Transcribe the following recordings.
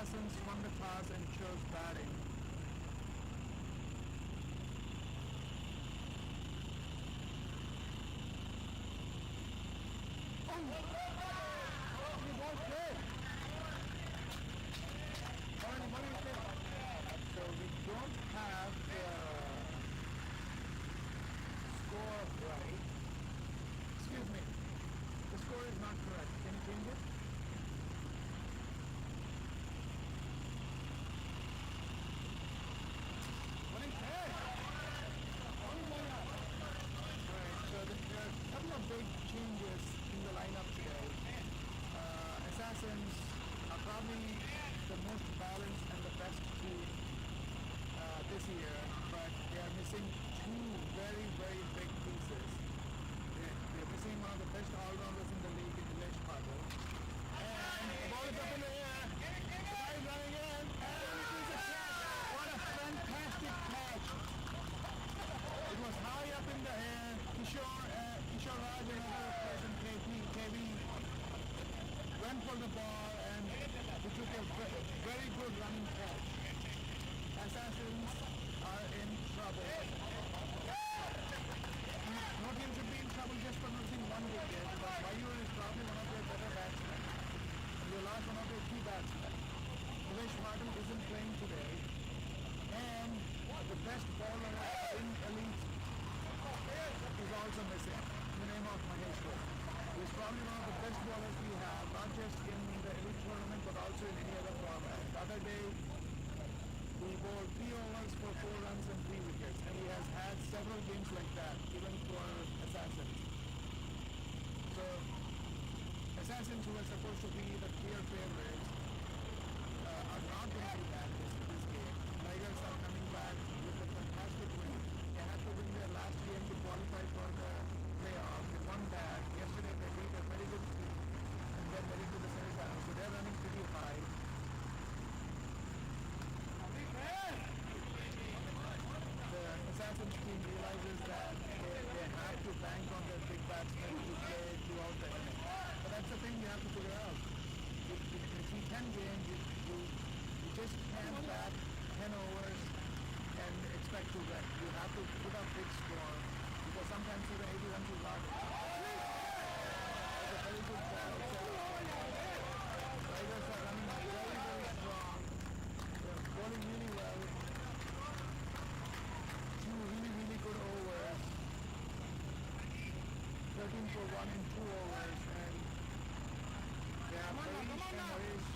Assassins won the toss and chose batting. So we don't have the score right. Excuse me. The score is not correct. Can you change it? Alright, so there are a couple of big changes in the lineup today. Assassins are probably the most balanced and the best team this year, but they are missing two very, very big pieces. They're missing one of the best all-rounders in the league in Dinesh Patel. And the ball is up in the air. The guy is running in, and it is a catch. What a fantastic catch. It was high up in the air. Kishore Raj and another person, KB, went for the ball and he took a very good running catch. Assassins are in trouble. No team should be in trouble just for losing one wicket, but Mayur is probably one of their better batsmen. They lost one of their key batsmen. Dinesh Patel isn't playing today, and the best bowler in elite is also missing, in the name of Maheshwar. He's probably one of the best bowlers we have, not just in the elite tournament but also in any other format. The other day, he bowled 3 overs for 4 runs and 3 wickets, and he has had several games like that, even for Assassins. So, Assassins, who are supposed to be the clear favorites, are not going to be that this game. Ligers are coming back with a fantastic win. They had to win their last game to qualify for the playoff. They won that. Yesterday they beat a very good team and then went into the semi-finals. So they're running pretty high. The Assassins team realizes that they have to bank on their big batsmen to play throughout the inning. But that's the thing you have to figure out. In T10 games, you just can't bat 10 overs and expect to win. You have to put up big score because sometimes even 80 runs is not. It's a very good ball. Ligers are running very, very strong. They're bowling really well. 2 really, really good overs. 13 for 1 in 2 overs, and they have Harish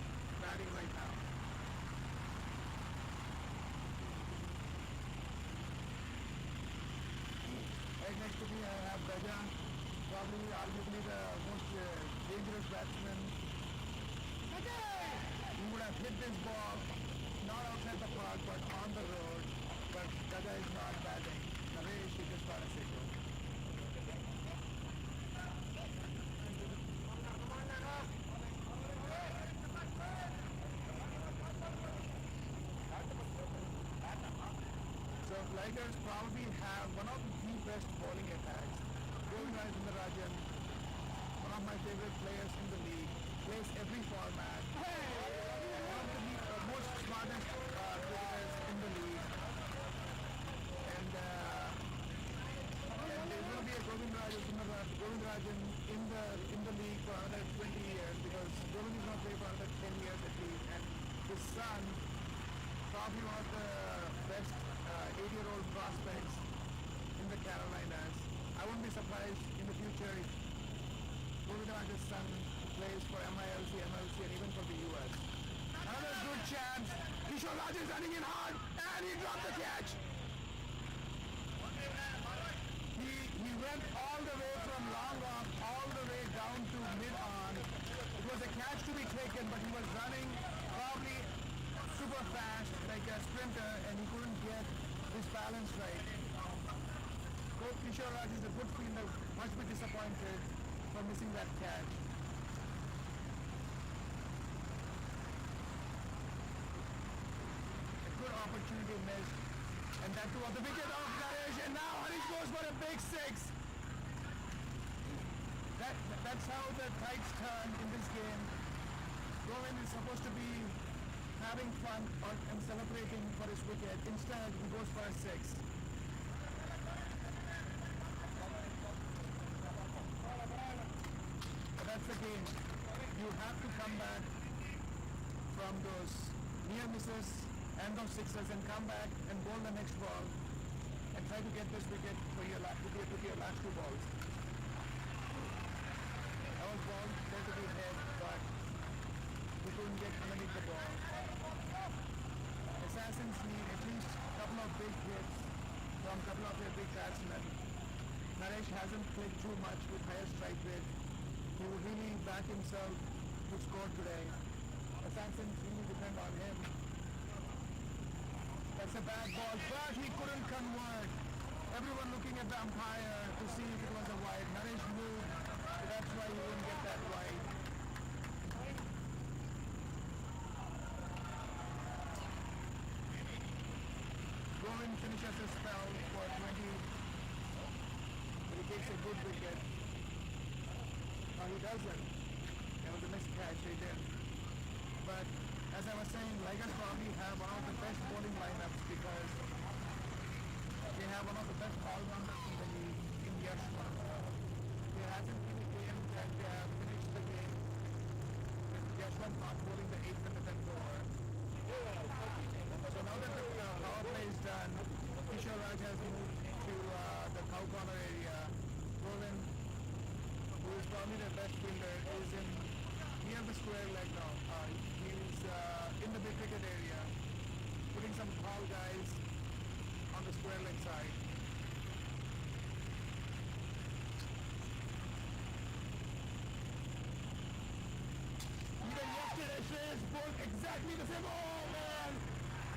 batting right now. Right next to me I have Gaja, probably arguably the most dangerous batsman. He would have hit this ball not outside the park but on the road, but Gaja is not batting. Naresh, he just got a single. So Ligers probably have one of the best bowling attacks. Rajan, one of my favorite players in the league, plays every format. One of the most smartest cricketers in the league. And there will be a Rajan in the league for another 20 years because Govind is going to play for another 10 years at least. And his son, probably one of the best 8-year-old prospects in the Carolinas. I wouldn't be surprised in the future if Govindraj's son plays for MILC, MLC and even for the US. Another good chance. Kishore Raj is running in hard and he dropped the catch. He went all the way from long off all the way down to mid-on. It was a catch to be taken, but he was running probably super fast like a sprinter and he couldn't get his balance right. Coach Kishore Raj is a good fielder, must be disappointed for missing that catch. A good opportunity missed, and that too on the wicket of Naresh, and now Harish goes for a big 6. That's how the tides turn in this game. Govind is supposed to be having fun and celebrating for his wicket. Instead, he goes for a 6. But that's the game. You have to come back from those near misses and those sixes and come back and bowl the next ball and try to get this wicket for your last 2 balls. That was ball going to be hit, but we couldn't get underneath the ball. Assassins need at least a couple of big hits from a couple of their big batsmen. Naresh hasn't played too much with higher strike rate. He will really back himself to score today. Assassins really depend on him. That's a bad ball, but he couldn't convert. Everyone looking at the umpire to see if it was a wide. Naresh moved, so that's why he wouldn't get that wide. Govind finishes his spell for 20, but he takes a good wicket. No, he doesn't. That was a missed catch, he did. But as I was saying, Ligers probably have one of the best bowling lineups because they have one of the best all-rounders in the league in Yashwan. There hasn't been a game that they have finished the game with Yashwan not bowling the 8th and the 10th over. So now that the power play is done, Kishore Raj has moved to the cow corner area. Govind, who is probably the best fielder, is in near the square leg now. He's in the big cricket area, putting some tall guys on the square leg side. Even yesterday, Shreyas bowled exactly the same. Oh man!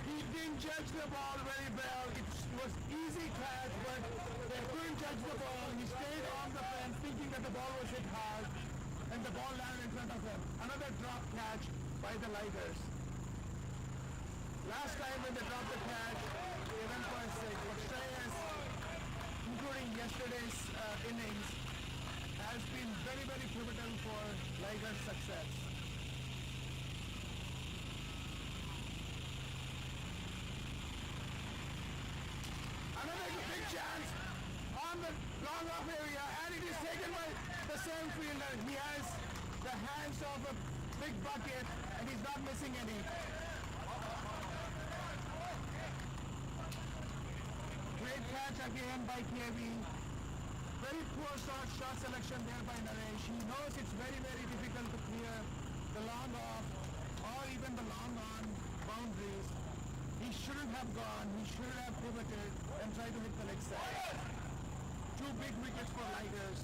He didn't judge the ball very well. It was easy catch, but they couldn't judge the ball. He stayed on the fence thinking that the ball was hit hard, and the ball landed in front of him. Another drop catch by the Ligers. Last time when they dropped the catch, they went for a 6. But Shreyas, including yesterday's innings, has been very, very pivotal for Ligers' success. Another big chance on the long off area, and it is taken by the same fielder. He has the hands of a big bucket, and he's not missing any. Great catch again by KB. Very poor shot selection there by Naresh. He knows it's very, very difficult to clear the long off or even the long on boundaries. He shouldn't have gone. He should have pivoted and tried to hit the leg side. 2 big wickets for Ligers.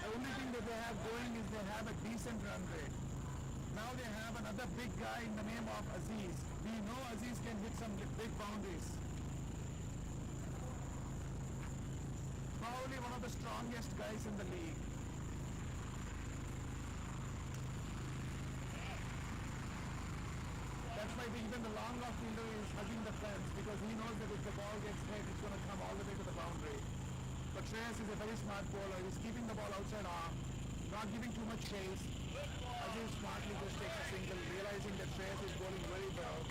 The only thing that they have going is they have a decent run rate. Now they have another big guy in the name of Aziz. We know Aziz can hit some big boundaries. Probably one of the strongest guys in the league. That's why even the long off fielder is hugging the fence because he knows that if the ball gets hit, it's going to come all the way to the boundary. But Shreyas is a very smart bowler. He's keeping the ball outside off, not giving too much chase. Aziz smartly just takes a single, realizing that Shreyas is bowling very well.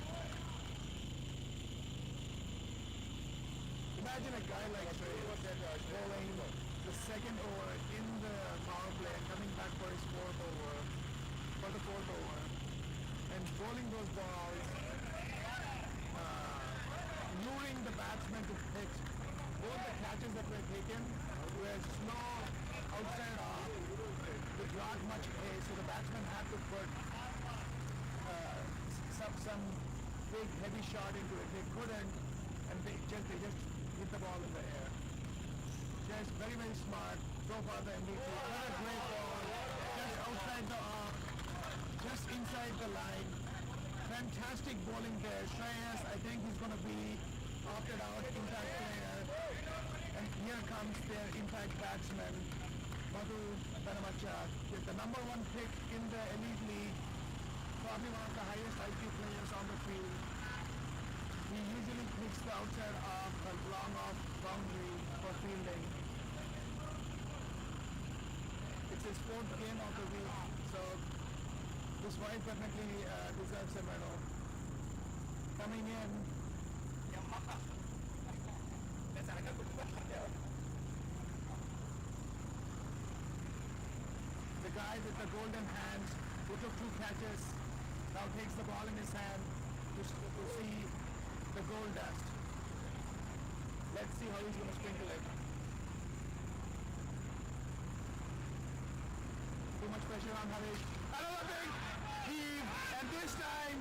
Imagine a guy like Shreyas bowling the second over in the power play and coming back for his fourth over, and bowling those balls, luring the batsman to pitch. Both the catches that were taken were slow, outside off, with not much pace, so the batsman had to put some big heavy shot into it. They couldn't, and they just hit the ball in the air. Just very, very smart. So far the MVP. Another great ball, just outside the off, just inside the line. Fantastic bowling there. Shreyas, I think he's going to be opted out impact player. And here comes their impact batsman, Madhu Dhanamachak, the number 1 pick in the elite league, probably one of the highest IQ players on the field. He usually picks the outside off, the long off boundary for fielding. It's his 4th game of the week, so this wife definitely deserves a medal. coming in. The guy with the golden hands who took 2 catches now takes the ball in his hand to see the gold dust. Let's see how he's going to sprinkle it. Too much pressure on Harish. Another big heave, and this time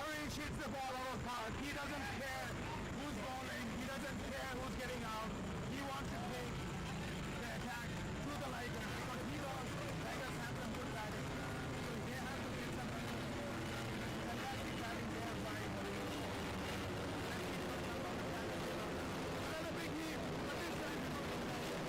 Harish hits the ball out of park. He doesn't care who's bowling. He doesn't care who's getting out. He wants to take the attack to the Ligers because he knows Ligers have some good batting. So they have to get some fantastic batting there by Harish. Another big heave, but this time he goes to the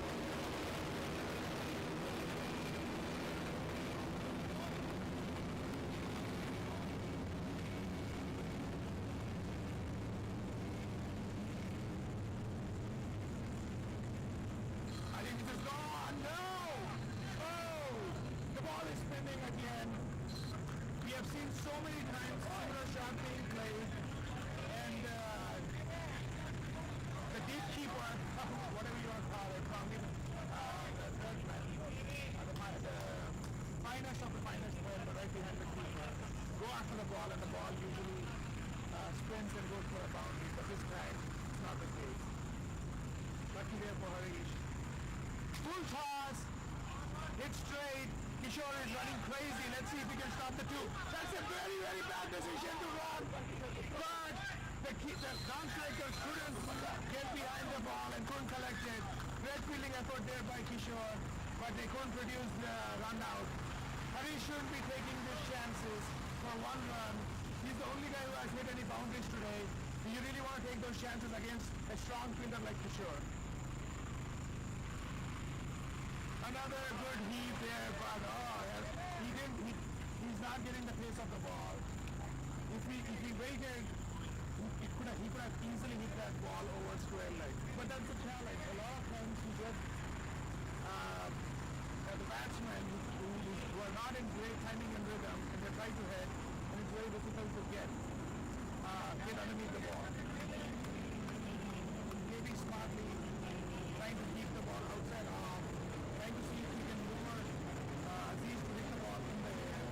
again. We have seen so many times similar shot being played, and the deep keeper, whatever you want to call it, from the third man, the finest of the finest player, right behind the keeper, go after the ball, and the ball usually spins and goes for a boundary, but this time it's not the case. Lucky there for Harish. Full toss, hit straight. Kishore is running crazy. Let's see if he can stop the 2. That's a very, very bad decision to run. But the non-strikers couldn't get behind the ball and couldn't collect it. Great fielding effort there by Kishore, but they couldn't produce the run out. Harish shouldn't be taking these chances for 1 run. He's the only guy who has hit any boundaries today. Do you really want to take those chances against a strong fielder like Kishore? Another good heave there, but he's not getting the pace of the ball. If he waited, he could have easily hit that ball over square leg. But that's the challenge. A lot of times you get the batsmen who are not in great timing and rhythm, and they try to hit, and it's very difficult to get underneath the ball. Maybe smartly trying to keep the ball outside off. Trying to see if he can lure Aziz to hit the ball in the air.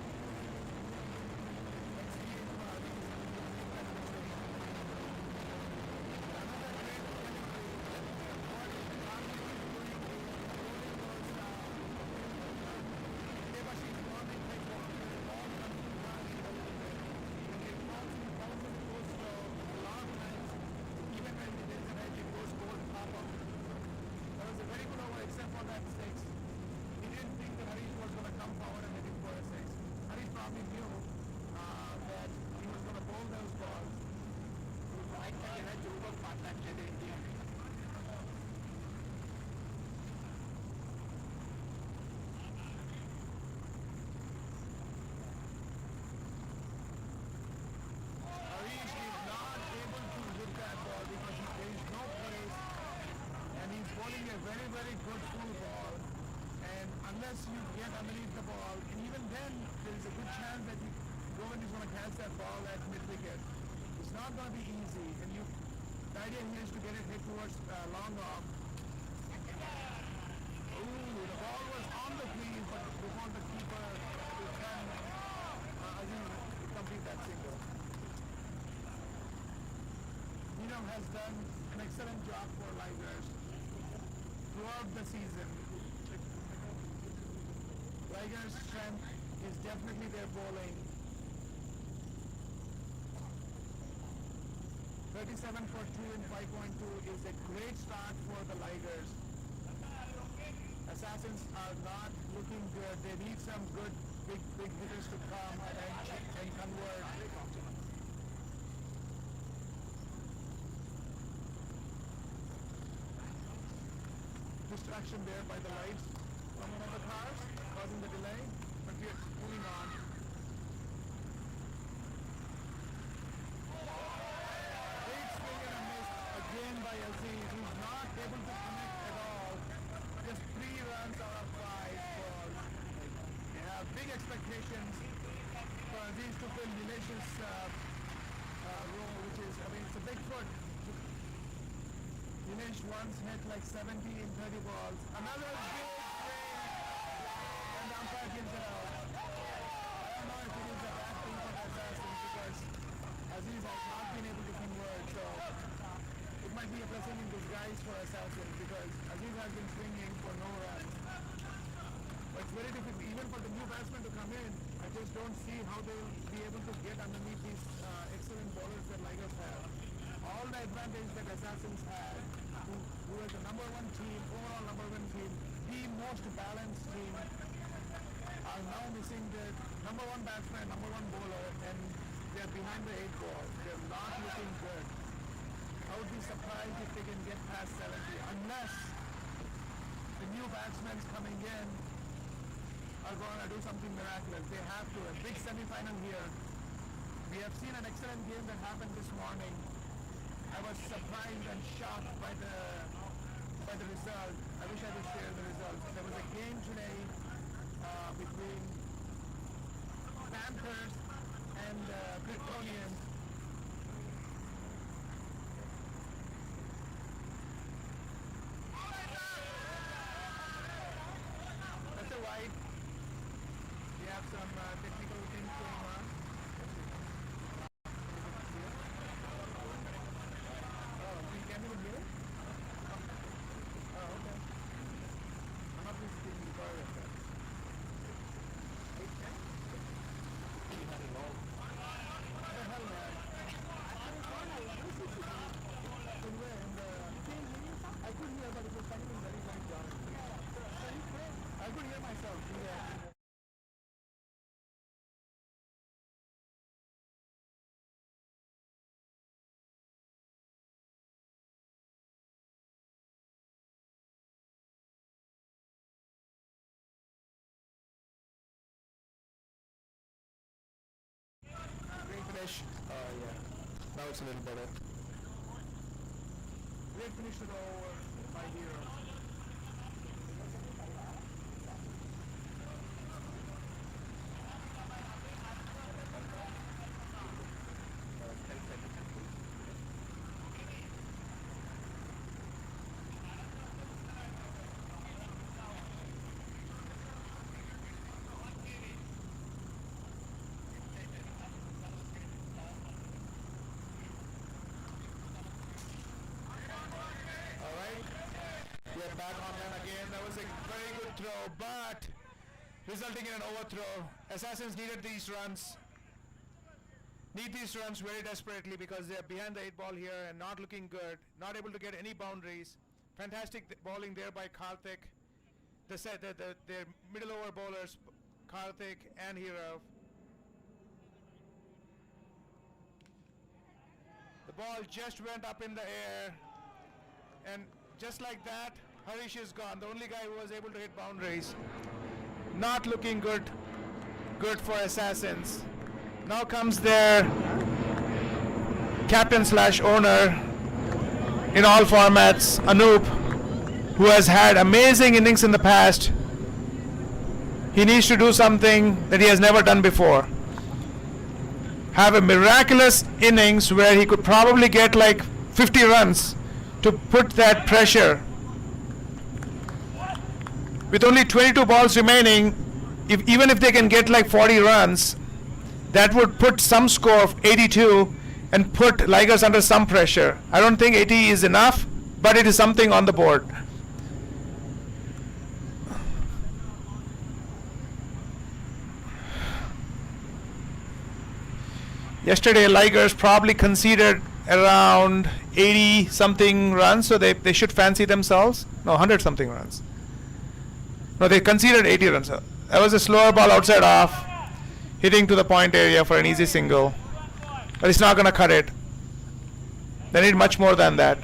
Let's see if Aziz can make that mistake. Another great delivery. What Aziz is doing is rolling those Devashi's warming like ball. The ball comes to pass a little bit. When it bounces it goes slow. A lot of times, even when it is an edge, it goes over the top of it. That was a very good over except for that 6. He didn't think that Harish was going to come forward and hit him for a 6. Harish probably knew that he was going to bowl those balls. Right now he had to work for that India. Harish is not able to hit that ball because there is no place. And he's bowling a very, very good full ball. And unless you get underneath the ball, and even then, there is a good chance that Govind is going to catch that ball at mid-wicket. It's not going to be easy. And the idea here is to get it hit towards long off. Ooh, the ball was on the crease, but before the keeper can complete that single. Neelam has done an excellent job for Ligers throughout the season. Ligers' strength is definitely their bowling. 37 for 2 in 5.2 is a great start for the Ligers. Assassins are not looking good. They need some good big hitters to come and convert. Distraction there by the lights from one of the cars, causing the delay, but we are moving on. Great swing and a miss again by Aziz, who's not able to connect at all. Just 3 runs out of 5 balls. They have big expectations for Aziz to fill Nilesh's row, which is, I mean, it's a big foot. Dinesh once hit like 70 in 30 balls. Another big swing, and the umpire gives it out. I don't know if it is a bad thing for the Assassins because Aziz has not been able to convert, so it might be a blessing in disguise for Assassins because Aziz has been swinging for no runs. But it's very difficult, even for the new batsmen to come in. I just don't see how they will be able to get underneath these excellent bowlers that Ligers have. All the advantage that Assassins had, who was the number one team, overall number one team, the most balanced team, are now missing their number one batsman, number one bowler, and they're behind the 8 ball. They're not looking good. I would be surprised if they can get past 70, unless the new batsmen coming in are going to do something miraculous. They have to. A big semi-final here. We have seen an excellent game that happened this morning. I was surprised and shocked by the result. I wish I could share the results. There was a game today between Panthers and Kryptonians. That's a wide. We have some technical things going on. Oh, you can't even hear it? Oh, okay. I'm not really speaking the car like that. 810? What the hell, man? In where? In the... I could hear, but it was coming in very, very dark. I could hear myself. Yeah. Great finish. Yeah. Now it's a little better. Great finish to the over by Hero. We're back online again. That was a very good throw, but resulting in an overthrow. Assassins needed these runs. Need these runs very desperately because they're behind the 8 ball here and not looking good. Not able to get any boundaries. Fantastic bowling there by Karthik. Their middle over bowlers, Karthik and Hero. The ball just went up in the air, and just like that, Harish is gone. The only guy who was able to hit boundaries. Not looking good for Assassins. Now comes their captain / owner in all formats, Anoop, who has had amazing innings in the past. He needs to do something that he has never done before. Have a miraculous innings where he could probably get like 50 runs to put that pressure. With only 22 balls remaining, even if they can get like 40 runs, that would put some score of 82 and put Ligers under some pressure. I don't think 80 is enough, but it is something on the board. Yesterday, Ligers probably conceded around 80 something runs, so they should fancy themselves. No, 100 something runs. No, they conceded 80 runs. That was a slower ball outside off, hitting to the point area for an easy single. But it's not going to cut it. They need much more than that.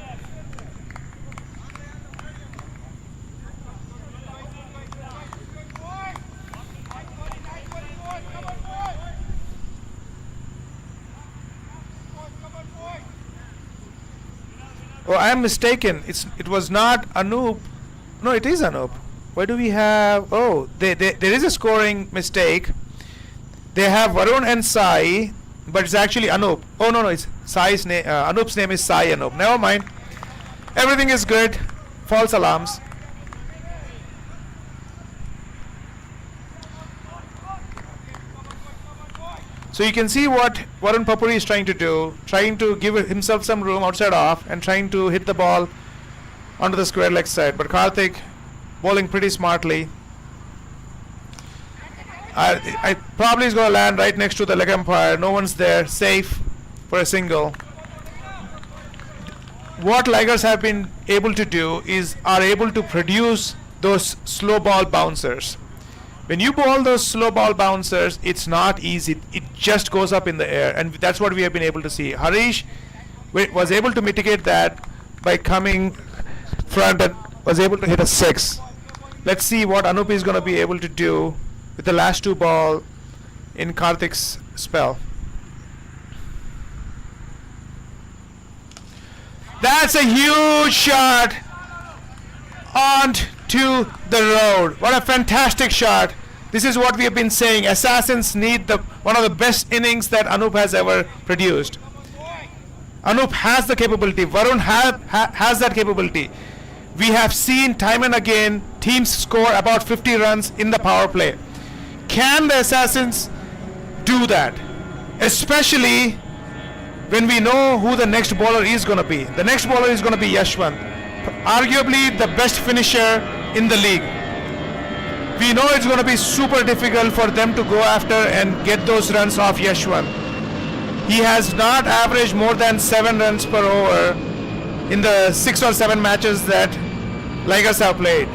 Oh, I am mistaken. It was not Anoop. No, it is Anoop. Why do we have... Oh, there is a scoring mistake. They have Varun and Sai but it's actually Anup. Oh no, it's Sai's name. Anup's name is Sai Anup. Never mind. Everything is good. False alarms. So you can see what Varun Papuri is trying to do, trying to give himself some room outside off and trying to hit the ball onto the square leg side. But Karthik bowling pretty smartly. I probably is going to land right next to the leg umpire. No one's there, safe for a single. What Ligers have been able to do is are able to produce those slow ball bouncers. When you bowl those slow ball bouncers, it's not easy. It just goes up in the air, and that's what we have been able to see. Harish was able to mitigate that by coming front and was able to hit a 6. Let's see what Anup is going to be able to do with the last 2 ball in Karthik's spell. That's a huge shot onto the road. What a fantastic shot. This is what we have been saying. Assassins need one of the best innings that Anup has ever produced. Anup has the capability. Varun has that capability. We have seen time and again teams score about 50 runs in the power play. Can the Assassins do that? Especially when we know who the next bowler is going to be. The next bowler is going to be Yashwant, arguably the best finisher in the league. We know it's going to be super difficult for them to go after and get those runs off Yashwant. He has not averaged more than 7 runs per over in the 6 or 7 matches that Ligers have played.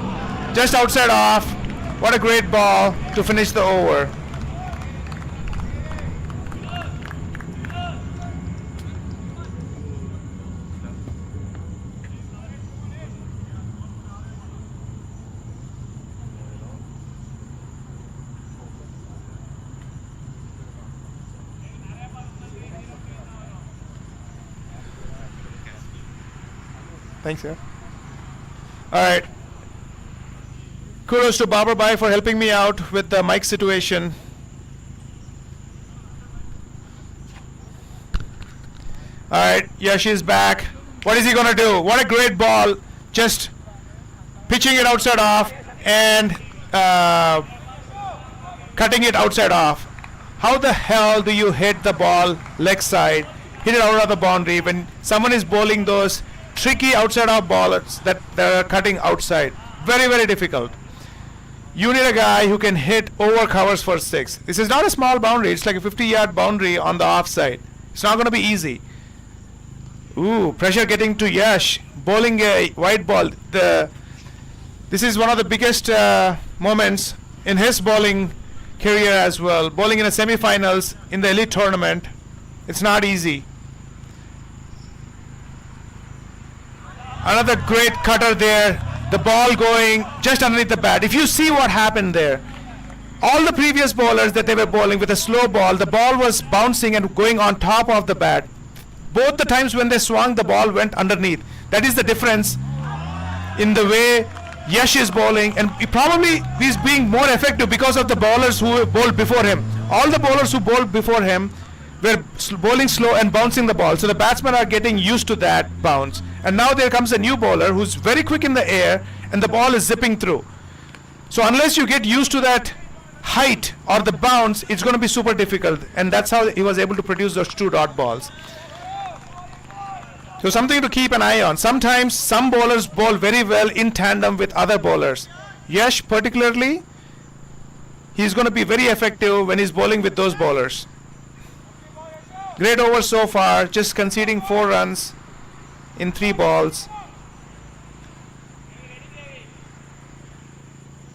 Just outside off. What a great ball to finish the over. Thanks, sir. All right. Kudos to Babar Bhai for helping me out with the mic situation. All right, Yash is back. What is he going to do? What a great ball. Just pitching it outside off and cutting it outside off. How the hell do you hit the ball leg side, hit it out of the boundary when someone is bowling those tricky outside off ballers that are cutting outside? Very, very difficult. You need a guy who can hit over covers for 6. This is not a small boundary. It's like a 50-yard boundary on the offside. It's not going to be easy. Ooh, pressure getting to Yash. Bowling a white ball. This is one of the biggest moments in his bowling career as well. Bowling in a semi-finals in the elite tournament. It's not easy. Another great cutter there. The ball going just underneath the bat. If you see what happened there, all the previous bowlers that they were bowling with a slow ball, the ball was bouncing and going on top of the bat. Both the times when they swung, the ball went underneath. That is the difference in the way Yash is bowling, and he probably is being more effective because of the bowlers who bowled before him. All the bowlers who bowled before him were bowling slow and bouncing the ball. So the batsmen are getting used to that bounce. And now there comes a new bowler who's very quick in the air and the ball is zipping through. So unless you get used to that height or the bounce, it's going to be super difficult. And that's how he was able to produce those 2 dot balls. So something to keep an eye on. Sometimes some bowlers bowl very well in tandem with other bowlers. Yash particularly, he's going to be very effective when he's bowling with those bowlers. Great over so far, just conceding 4 runs in 3 balls.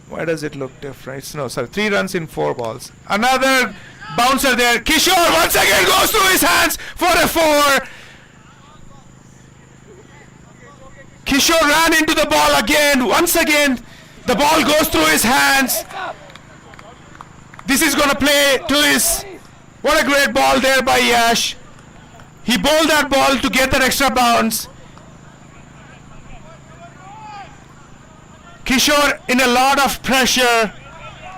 Why does it look different? No, sorry, 3 runs in 4 balls. Another bouncer there. Kishore once again goes through his hands for a 4. Kishore ran into the ball again. Once again, the ball goes through his hands. This is going to play to his... What a great ball there by Yash. He bowled that ball to get that extra bounce. Kishore in a lot of pressure.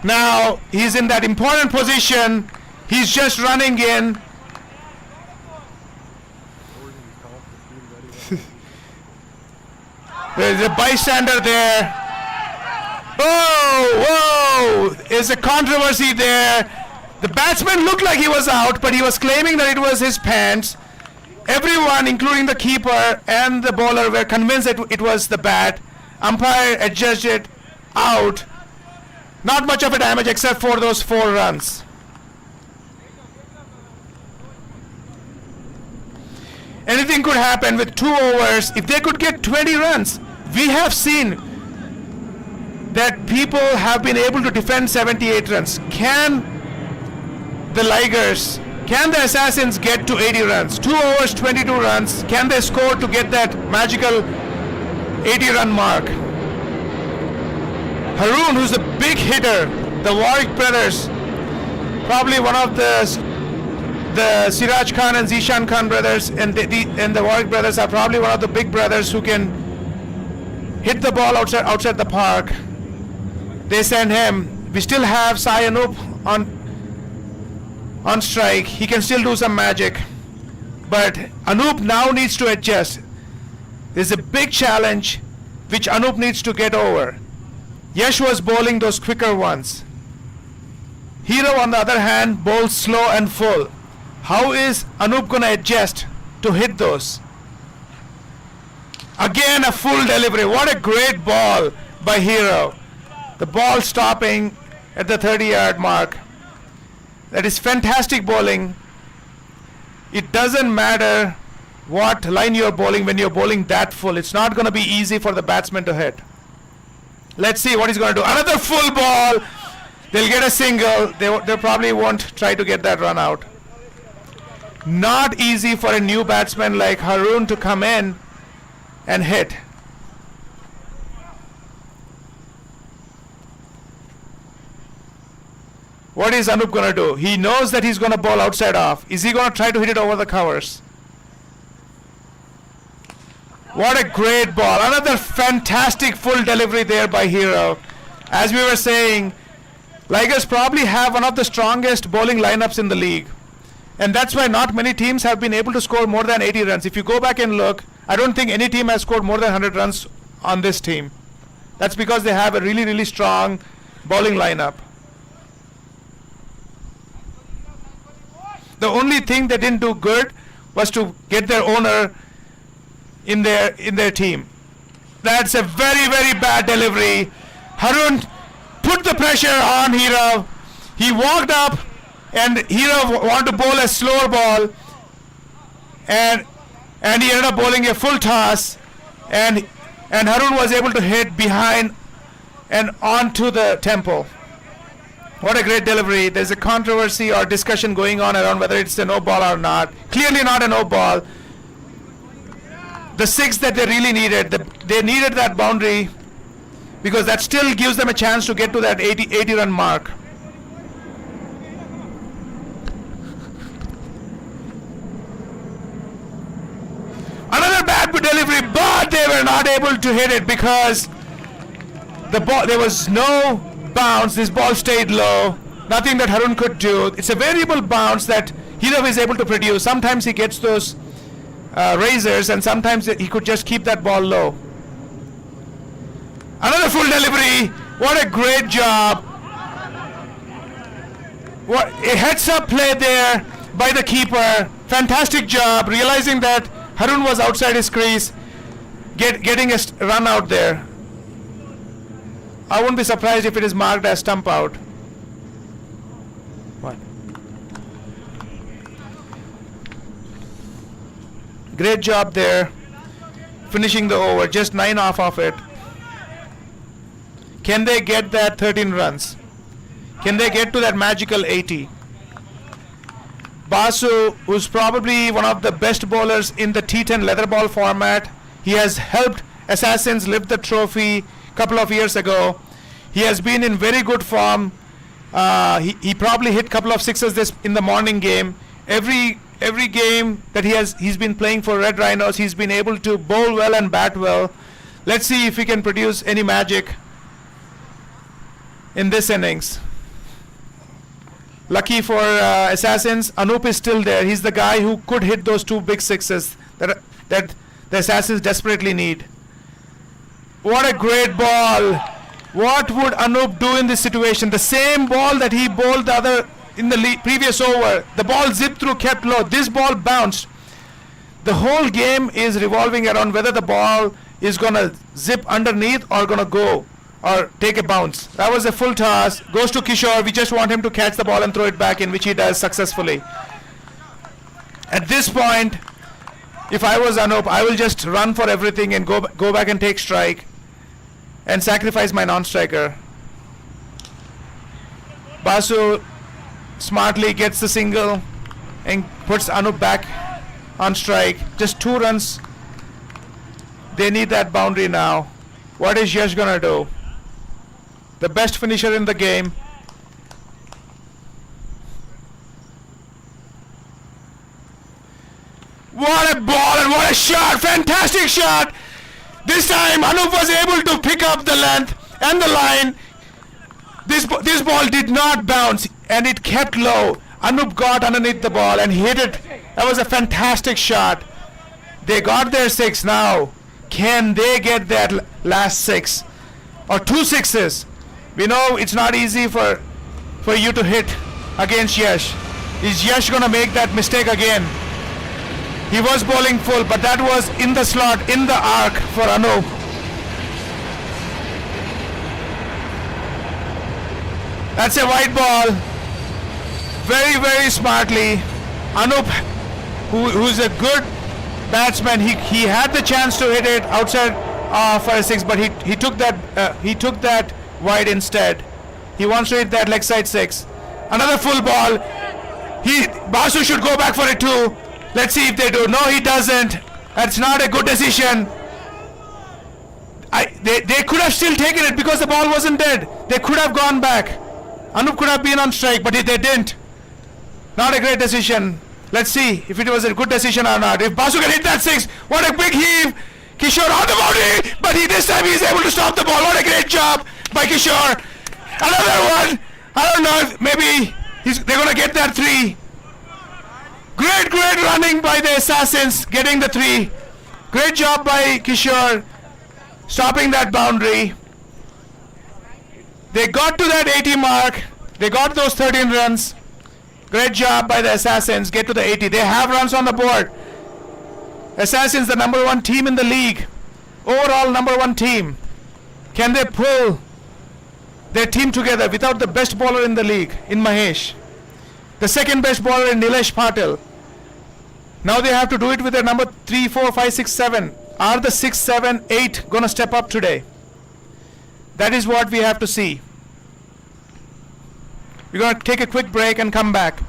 Now he's in that important position. He's just running in. There's a bystander there. Oh, whoa! There's a controversy there. The batsman looked like he was out, but he was claiming that it was his pants. Everyone, including the keeper and the bowler, were convinced that it was the bat. Umpire adjudged it out. Not much of a damage except for those 4 runs. Anything could happen with 2 overs. If they could get 20 runs, we have seen that people have been able to defend 78 runs. Can the Ligers, can the Assassins get to 80 runs? 2 overs, 22 runs. Can they score to get that magical 80-run mark? Haroon, who's a big hitter, the Warwick brothers, probably one of the Siraj Khan and Zishan Khan brothers, and the Warwick brothers are probably one of the big brothers who can hit the ball outside the park. They send him. We still have Sai Anup on strike. He can still do some magic, but Anup now needs to adjust. There's a big challenge which Anup needs to get over. Yash was bowling those quicker ones. Hero, on the other hand, bowls slow and full. How is Anup going to adjust to hit those? Again, a full delivery. What a great ball by Hero. The ball stopping at the 30-yard mark. That is fantastic bowling. It doesn't matter what line you're bowling when you're bowling that full. It's not going to be easy for the batsman to hit. Let's see what he's going to do. Another full ball. They'll get a single. They probably won't try to get that run out. Not easy for a new batsman like Haroon to come in and hit. What is Anup going to do? He knows that he's going to bowl outside off. Is he going to try to hit it over the covers? What a great ball. Another fantastic full delivery there by Hero. As we were saying, Ligers probably have one of the strongest bowling lineups in the league. And that's why not many teams have been able to score more than 80 runs. If you go back and look, I don't think any team has scored more than 100 runs on this team. That's because they have a really, really strong bowling lineup. The only thing they didn't do good was to get their owner in their team. That's a very, very bad delivery. Haroon put the pressure on Hero. He walked up and Hero wanted to bowl a slower ball, and he ended up bowling a full toss, and Haroon was able to hit behind and onto the temple. What a great delivery. There's a controversy or discussion going on around whether it's a no ball or not. Clearly not a no ball. The 6 that they really needed, they needed that boundary because that still gives them a chance to get to that 80 run mark. Another bad delivery, but they were not able to hit it because the ball, there was no bounce. This ball stayed low. Nothing that Haroon could do. It's a variable bounce that Hero is able to produce. Sometimes he gets those razors, and sometimes he could just keep that ball low. Another full delivery. What a great job. What a heads-up play there by the keeper. Fantastic job, realizing that Haroon was outside his crease, getting a run out there. I wouldn't be surprised if it is marked as stump out. What? Great job there, finishing the over, just 9 off of it. Can they get that 13 runs? Can they get to that magical 80? Basu, who's probably one of the best bowlers in the T10 leather ball format, he has helped Assassins lift the trophy a couple of years ago. He has been in very good form. He probably hit a couple of sixes this in the morning game. Every game that he's been playing for Red Rhinos, he's been able to bowl well and bat well. Let's see if he can produce any magic in this innings. Lucky for Assassins, Anup is still there. He's the guy who could hit those 2 big sixes that the Assassins desperately need. What a great ball. What would Anup do in this situation? The same ball that he bowled the other in the previous over. The ball zipped through, kept low. This ball bounced. The whole game is revolving around whether the ball is going to zip underneath or going to go or take a bounce. That was a full toss. Goes to Kishore. We just want him to catch the ball and throw it back in, which he does successfully. At this point, if I was Anup, I will just run for everything and go back and take strike and sacrifice my non-striker. Basu smartly gets the single and puts Anup back on strike. Just 2 runs. They need that boundary now. What is Yash gonna do? The best finisher in the game. What a ball and what a shot! Fantastic shot! This time Anup was able to pick up the length and the line. This ball did not bounce and it kept low. Anup got underneath the ball and hit it. That was a fantastic shot. They got their 6 now. Can they get that last 6 or 2 sixes? We know it's not easy for you to hit against Yash. Is Yash gonna make that mistake again? He was bowling full, but that was in the slot, in the arc for Anup. That's a wide ball. Very, very smartly. Anup, who's a good batsman, he had the chance to hit it outside for a 6, but he took that wide instead. He wants to hit that leg side 6. Another full ball. Basu should go back for it too. Let's see if they do. No, he doesn't. That's not a good decision. They could have still taken it because the ball wasn't dead. They could have gone back. Anup could have been on strike, but they didn't. Not a great decision. Let's see if it was a good decision or not. If Basu can hit that 6, what a big heave. Kishore on the boundary, but this time he's able to stop the ball. What a great job by Kishore. Another one. I don't know if maybe they're going to get that 3. Great running by the Assassins, getting the 3. Great job by Kishore, stopping that boundary. They got to that 80 mark. They got those 13 runs. Great job by the Assassins, get to the 80. They have runs on the board. Assassins, the number 1 team in the league. Overall number 1 team. Can they pull their team together without the best bowler in the league, in Mahesh? The second best bowler in Nilesh Patil. Now they have to do it with their number 3, 4, 5, 6, 7. Are the 6, 7, 8 going to step up today? That is what we have to see. We're going to take a quick break and come back.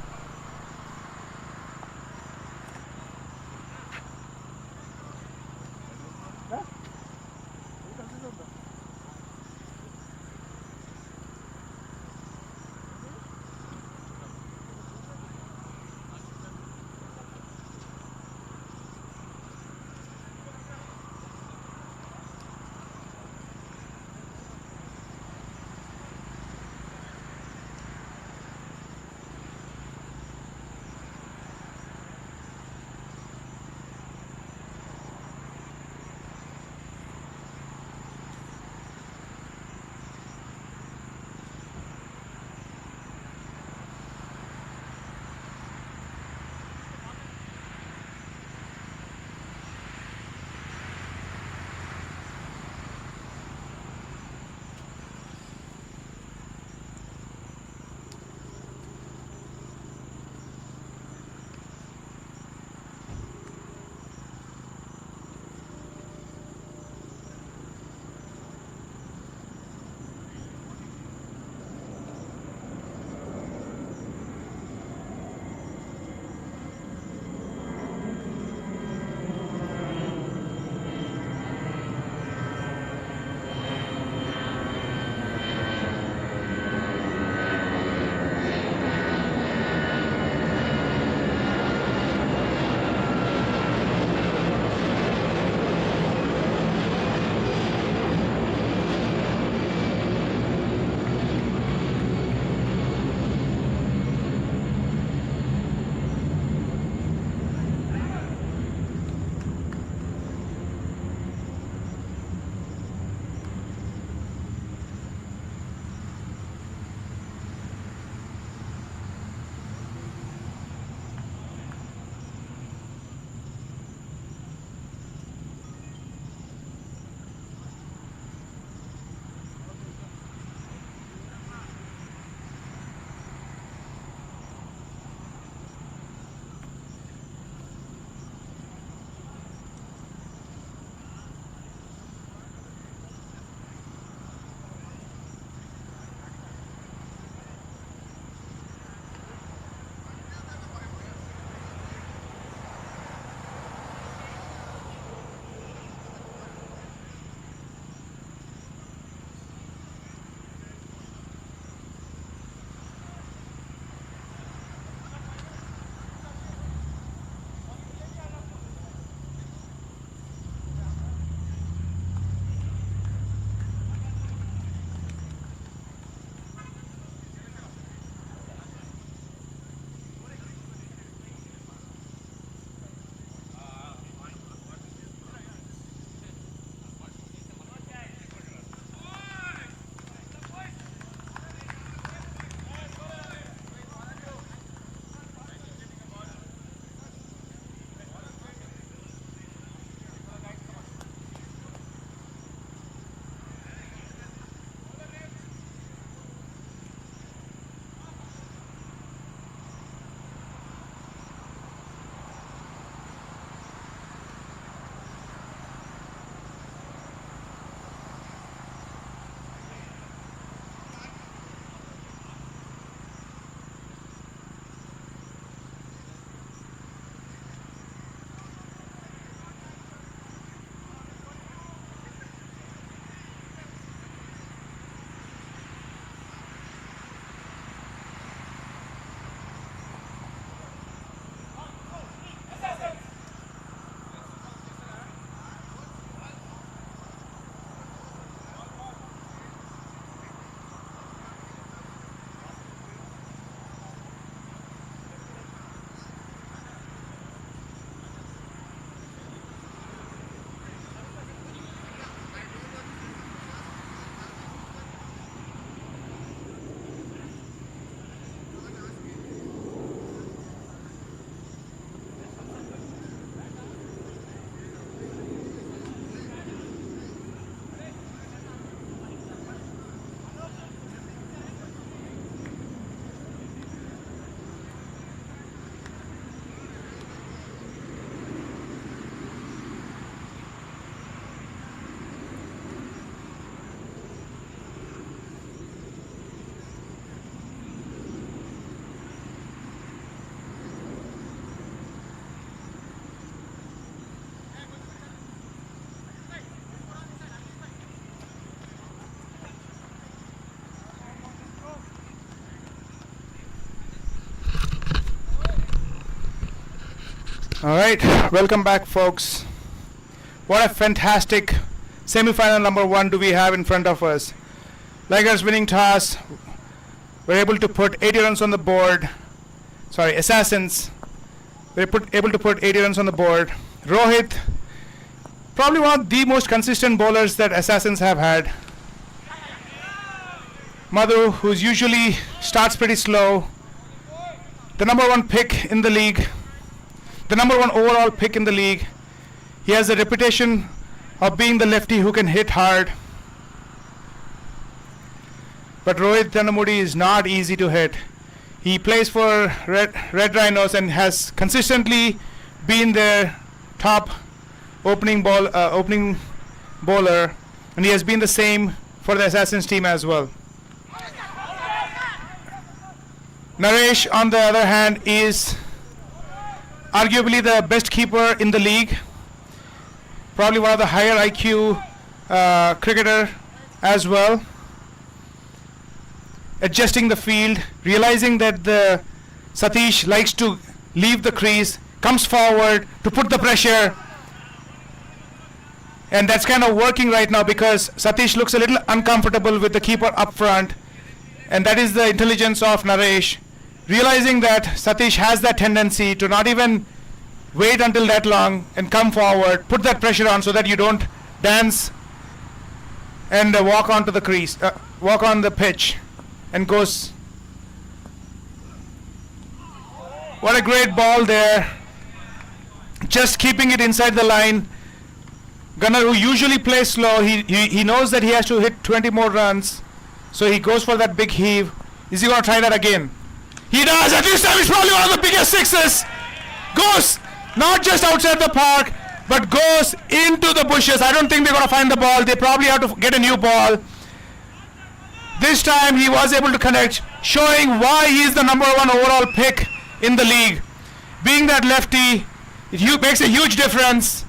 All right, welcome back, folks. What a fantastic semi-final number 1 do we have in front of us. Ligers winning toss. We're able to put 80 runs on the board. Sorry, Assassins. We're able to put 80 runs on the board. Rohit, probably one of the most consistent bowlers that Assassins have had. Madhu, who's usually starts pretty slow. The number 1 pick in the league. The number 1 overall pick in the league. He has a reputation of being the lefty who can hit hard. But Rohit Thanamudi is not easy to hit. He plays for Red Rhinos and has consistently been their top opening bowler, and he has been the same for the Assassins team as well. Naresh, on the other hand, is arguably the best keeper in the league. Probably one of the higher IQ cricketer as well. Adjusting the field, realizing that the Satish likes to leave the crease, comes forward to put the pressure. And that's kind of working right now because Satish looks a little uncomfortable with the keeper up front. And that is the intelligence of Naresh. Realizing that Satish has that tendency to not even wait until that long and come forward, put that pressure on so that you don't dance and walk onto the crease, walk on the pitch and goes. What a great ball there. Just keeping it inside the line. Gunnar, who usually plays slow, he knows that he has to hit 20 more runs. So he goes for that big heave. Is he going to try that again? He does, and this time it's probably one of the biggest sixes. Goes not just outside the park, but goes into the bushes. I don't think they're going to find the ball. They probably have to get a new ball. This time he was able to connect, showing why he is the number 1 overall pick in the league. Being that lefty, it makes a huge difference.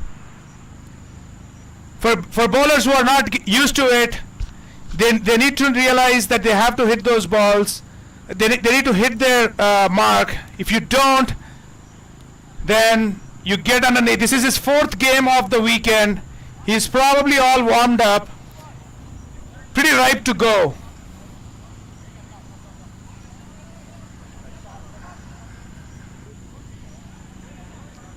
For bowlers who are not used to it, they need to realize that they have to hit those balls. They need to hit their mark. If you don't, then you get underneath. This is his 4th game of the weekend. He's probably all warmed up, pretty ripe to go.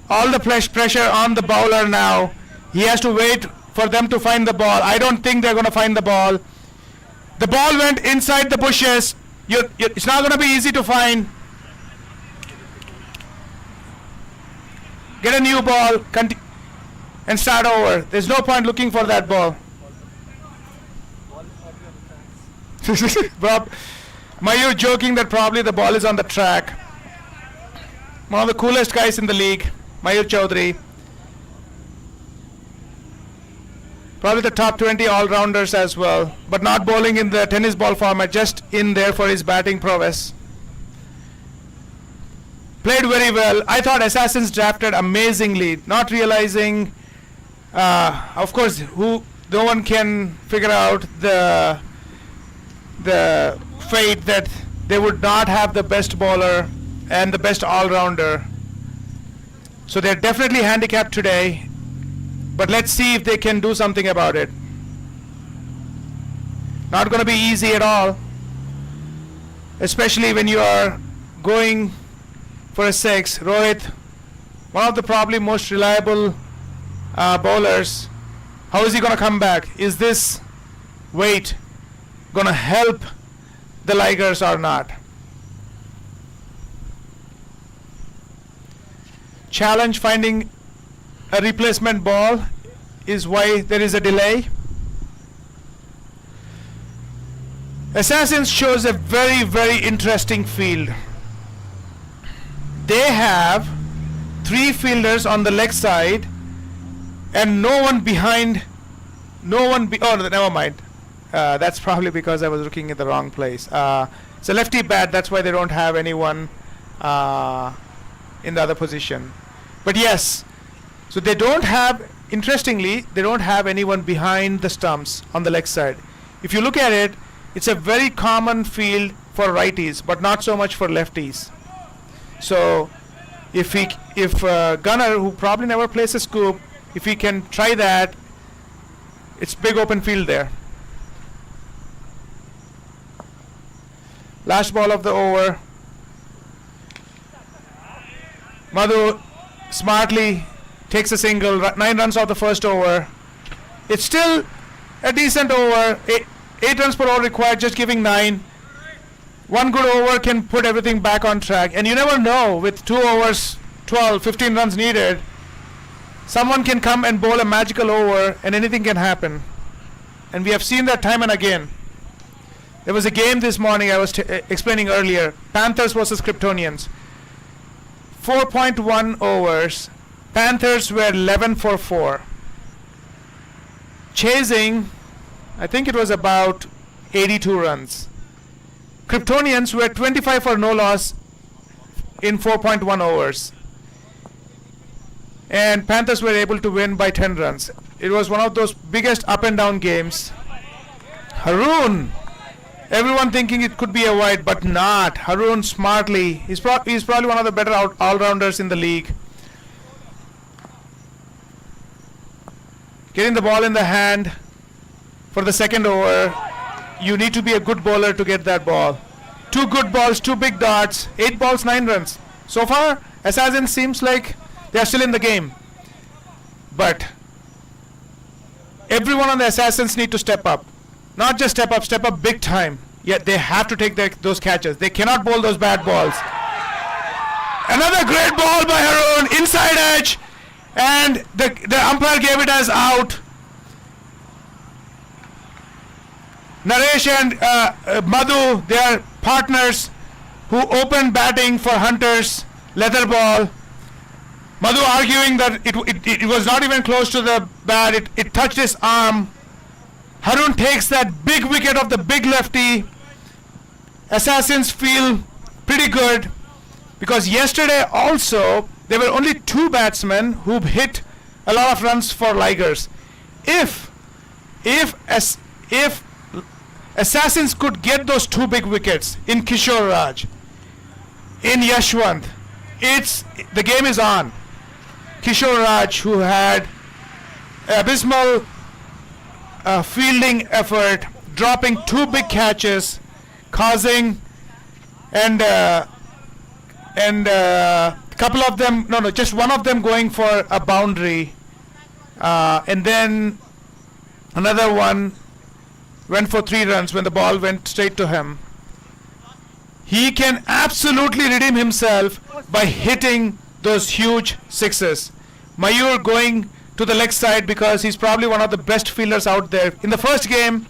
All the pressure on the bowler now. He has to wait for them to find the ball. I don't think they're going to find the ball. The ball went inside the bushes. It's not going to be easy to find. Get a new ball and start over. There's no point looking for that ball. Bob, Mayur joking that probably the ball is on the track. One of the coolest guys in the league, Mayur Chaudhary. Probably the top 20 all-rounders as well, but not bowling in the tennis ball format, just in there for his batting prowess. Played very well. I thought Assassins drafted amazingly, not realizing, of course, no one can figure out the fate that they would not have the best bowler and the best all-rounder. So they're definitely handicapped today, but let's see if they can do something about it. Not going to be easy at all, especially when you are going for a 6. Rohit, one of the probably most reliable bowlers. How is he going to come back? Is this weight going to help the Ligers or not? Challenge finding a replacement ball is why there is a delay. Assassins shows a very, very interesting field. They have 3 fielders on the leg side and no one behind. Oh, never mind. That's probably because I was looking at the wrong place. It's a lefty bat, that's why they don't have anyone in the other position. But yes, so they don't have, interestingly, they don't have anyone behind the stumps on the leg side. If you look at it, it's a very common field for righties, but not so much for lefties. So if Gunner, who probably never plays a scoop, if he can try that, it's big open field there. Last ball of the over. Madhu smartly takes a single. 9 runs off the first over. It's still a decent over. 8 runs per over required, just giving 9. One good over can put everything back on track. And you never know, with 2 overs, 12, 15 runs needed, someone can come and bowl a magical over and anything can happen. And we have seen that time and again. There was a game this morning I was explaining earlier. Panthers versus Kryptonians. 4.1 overs. Panthers were 11 for 4. Chasing, I think it was about 82 runs. Kryptonians were 25 for no loss in 4.1 overs. And Panthers were able to win by 10 runs. It was one of those biggest up and down games. Haroon, everyone thinking it could be a wide, but not. Haroon smartly, he's probably one of the better all-rounders in the league. Getting the ball in the hand for the second over. You need to be a good bowler to get that ball. 2 good balls, 2 big dots, 8 balls, 9 runs. So far, Assassin seems like they are still in the game. But everyone on the Assassins need to step up. Not just step up big time. Yet they have to take those catches. They cannot bowl those bad balls. Another great ball by Haroon, inside edge. And the umpire gave it as out. Naresh and Madhu, they are partners who opened batting for Hunter's leather ball. Madhu arguing that it was not even close to the bat, it touched his arm. Haroon takes that big wicket of the big lefty. Assassins feel pretty good because yesterday also there were only 2 batsmen who hit a lot of runs for Ligers. If Assassins could get those 2 big wickets in Kishore Raj, in Yashwant, the game is on. Kishore Raj, who had abysmal fielding effort, dropping 2 big catches, causing and couple of them, just one of them going for a boundary, and then another one went for 3 runs when the ball went straight to him. He can absolutely redeem himself by hitting those huge sixes. Mayur going to the leg side because he's probably one of the best fielders out there. In the first game,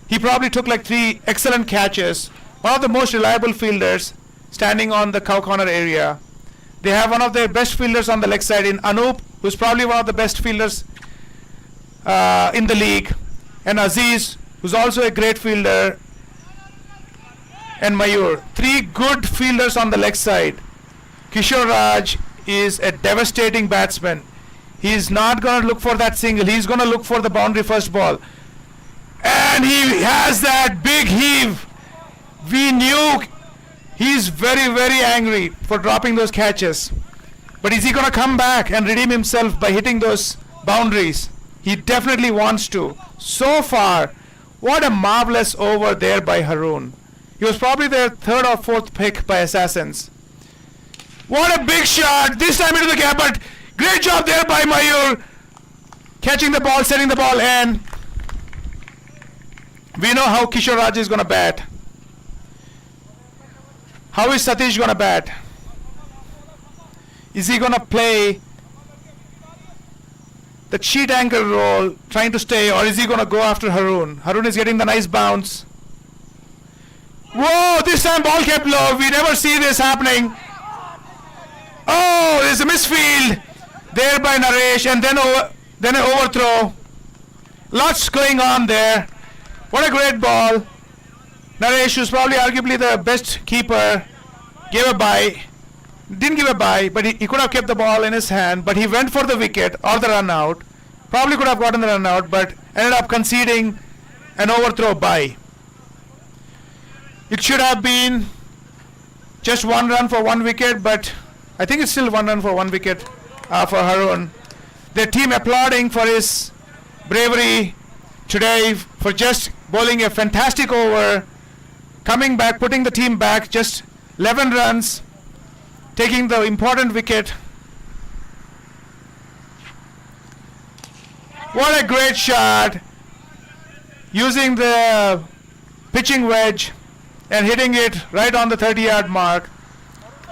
he probably took like 3 excellent catches. One of the most reliable fielders standing on the cow corner area. They have one of their best fielders on the leg side in Anup, who's probably one of the best fielders in the league. And Aziz, who's also a great fielder. And Mayur. 3 good fielders on the leg side. Kishore Raj is a devastating batsman. He's not going to look for that single. He's going to look for the boundary first ball. And he has that big heave. We knew he's very, very angry for dropping those catches. But is he going to come back and redeem himself by hitting those boundaries? He definitely wants to. So far, what a marvelous over there by Haroon. He was probably their 3rd or 4th pick by Assassins. What a big shot. This time into the gap, but great job there by Mayur. Catching the ball, setting the ball in. We know how Kishore Raj is going to bat. How is Satish going to bat? Is he going to play the cheat angle role, trying to stay, or is he going to go after Haroon? Haroon is getting the nice bounce. Whoa, this time ball kept low. We never see this happening. Oh, there's a misfield there by Naresh, and then an overthrow. Lots going on there. What a great ball. Naresh, who's probably arguably the best keeper, gave a bye. Didn't give a bye, but he could have kept the ball in his hand, but he went for the wicket or the run out. Probably could have gotten the run out, but ended up conceding an overthrow bye. It should have been just 1 run for 1 wicket, but I think it's still 1 run for 1 wicket for Harun. Their team applauding for his bravery today, for just bowling a fantastic over, coming back, putting the team back, just 11 runs, taking the important wicket. What a great shot, using the pitching wedge and hitting it right on the 30-yard mark,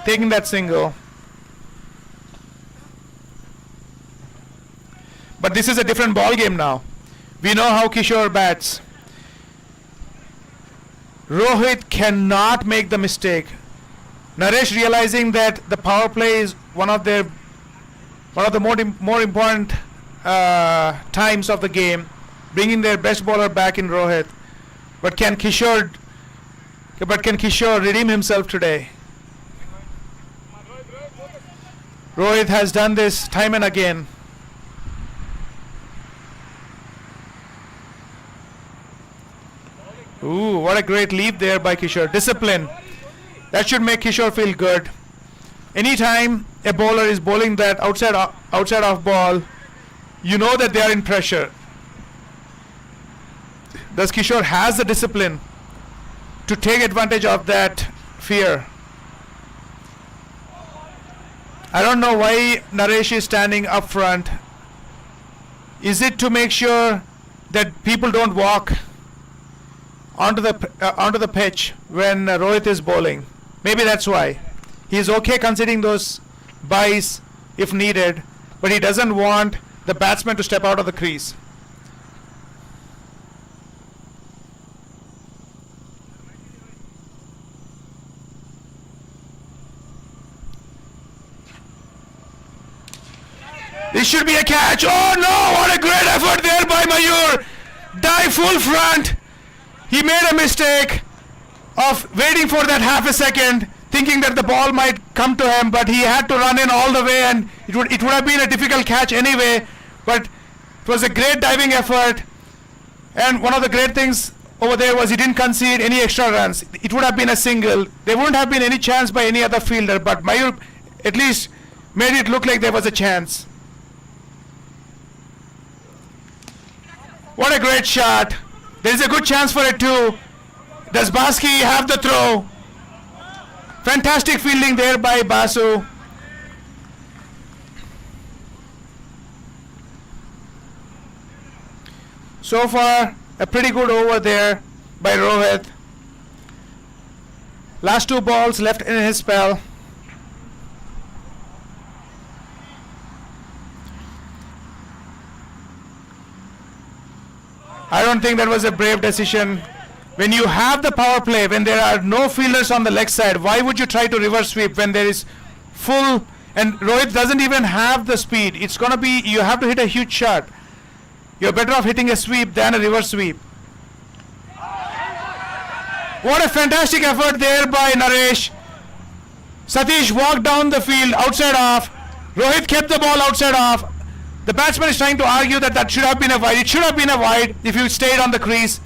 taking that single. But this is a different ball game now. We know how Kishore bats. Rohit cannot make the mistake. Naresh, realizing that the power play is one of the more important times of the game, bringing their best bowler back in Rohit. But can Kishore redeem himself today? Rohit has done this time and again. Ooh, what a great leap there by Kishore. Discipline. That should make Kishore feel good. Anytime a bowler is bowling that outside off ball, you know that they are in pressure. Thus Kishore has the discipline to take advantage of that fear. I don't know why Naresh is standing up front. Is it to make sure that people don't walk onto the pitch when Rohit is bowling? Maybe that's why. He is okay conceding those byes if needed, but he doesn't want the batsman to step out of the crease. This should be a catch. Oh no, what a great effort there by Mayur. Dive full front. He made a mistake of waiting for that half a second, thinking that the ball might come to him, but he had to run in all the way, and it would have been a difficult catch anyway, but it was a great diving effort. And one of the great things over there was he didn't concede any extra runs. It would have been a single. There wouldn't have been any chance by any other fielder, but Mayur at least made it look like there was a chance. What a great shot. There is a good chance for it too. Does Baski have the throw? Fantastic fielding there by Basu. So far, a pretty good over there by Rohit. Last 2 balls left in his spell. I don't think that was a brave decision. When you have the power play, when there are no fielders on the leg side, why would you try to reverse sweep when there is full, and Rohit doesn't even have the speed. It's going to be, you have to hit a huge shot. You're better off hitting a sweep than a reverse sweep. What a fantastic effort there by Naresh. Satish walked down the field outside off. Rohit kept the ball outside off. The batsman is trying to argue that should have been a wide. It should have been a wide if you stayed on the crease.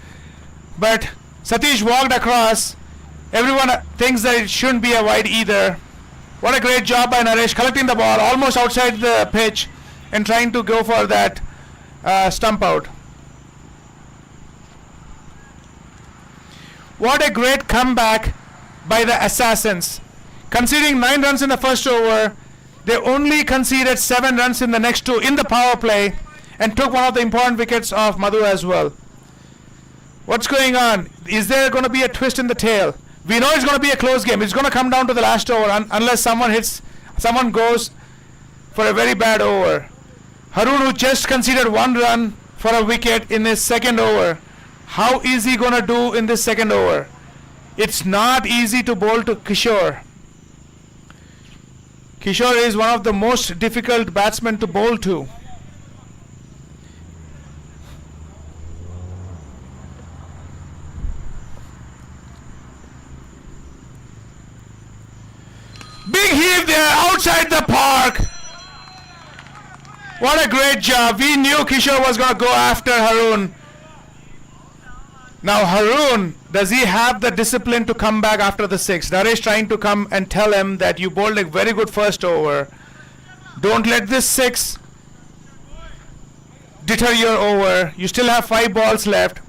But Satish walked across. Everyone thinks that it shouldn't be a wide either. What a great job by Naresh, collecting the ball almost outside the pitch and trying to go for that stump out. What a great comeback by the Assassins. Conceding 9 runs in the first over, they only conceded 7 runs in the next 2 in the power play and took one of the important wickets of Madhu as well. What's going on? Is there going to be a twist in the tail? We know it's going to be a close game. It's going to come down to the last over unless someone goes for a very bad over. Harun, who just conceded 1 run for a wicket in his second over. How is he going to do in this second over? It's not easy to bowl to Kishore. Kishore is one of the most difficult batsmen to bowl to. Big heave there outside the park. What a great job. We knew Kishore was going to go after Harun. Now Harun does he have the discipline to come back after the 6? Naresh trying to come and tell him that you bowled a very good first over. Don't let this 6 deter your over. You still have 5 balls left.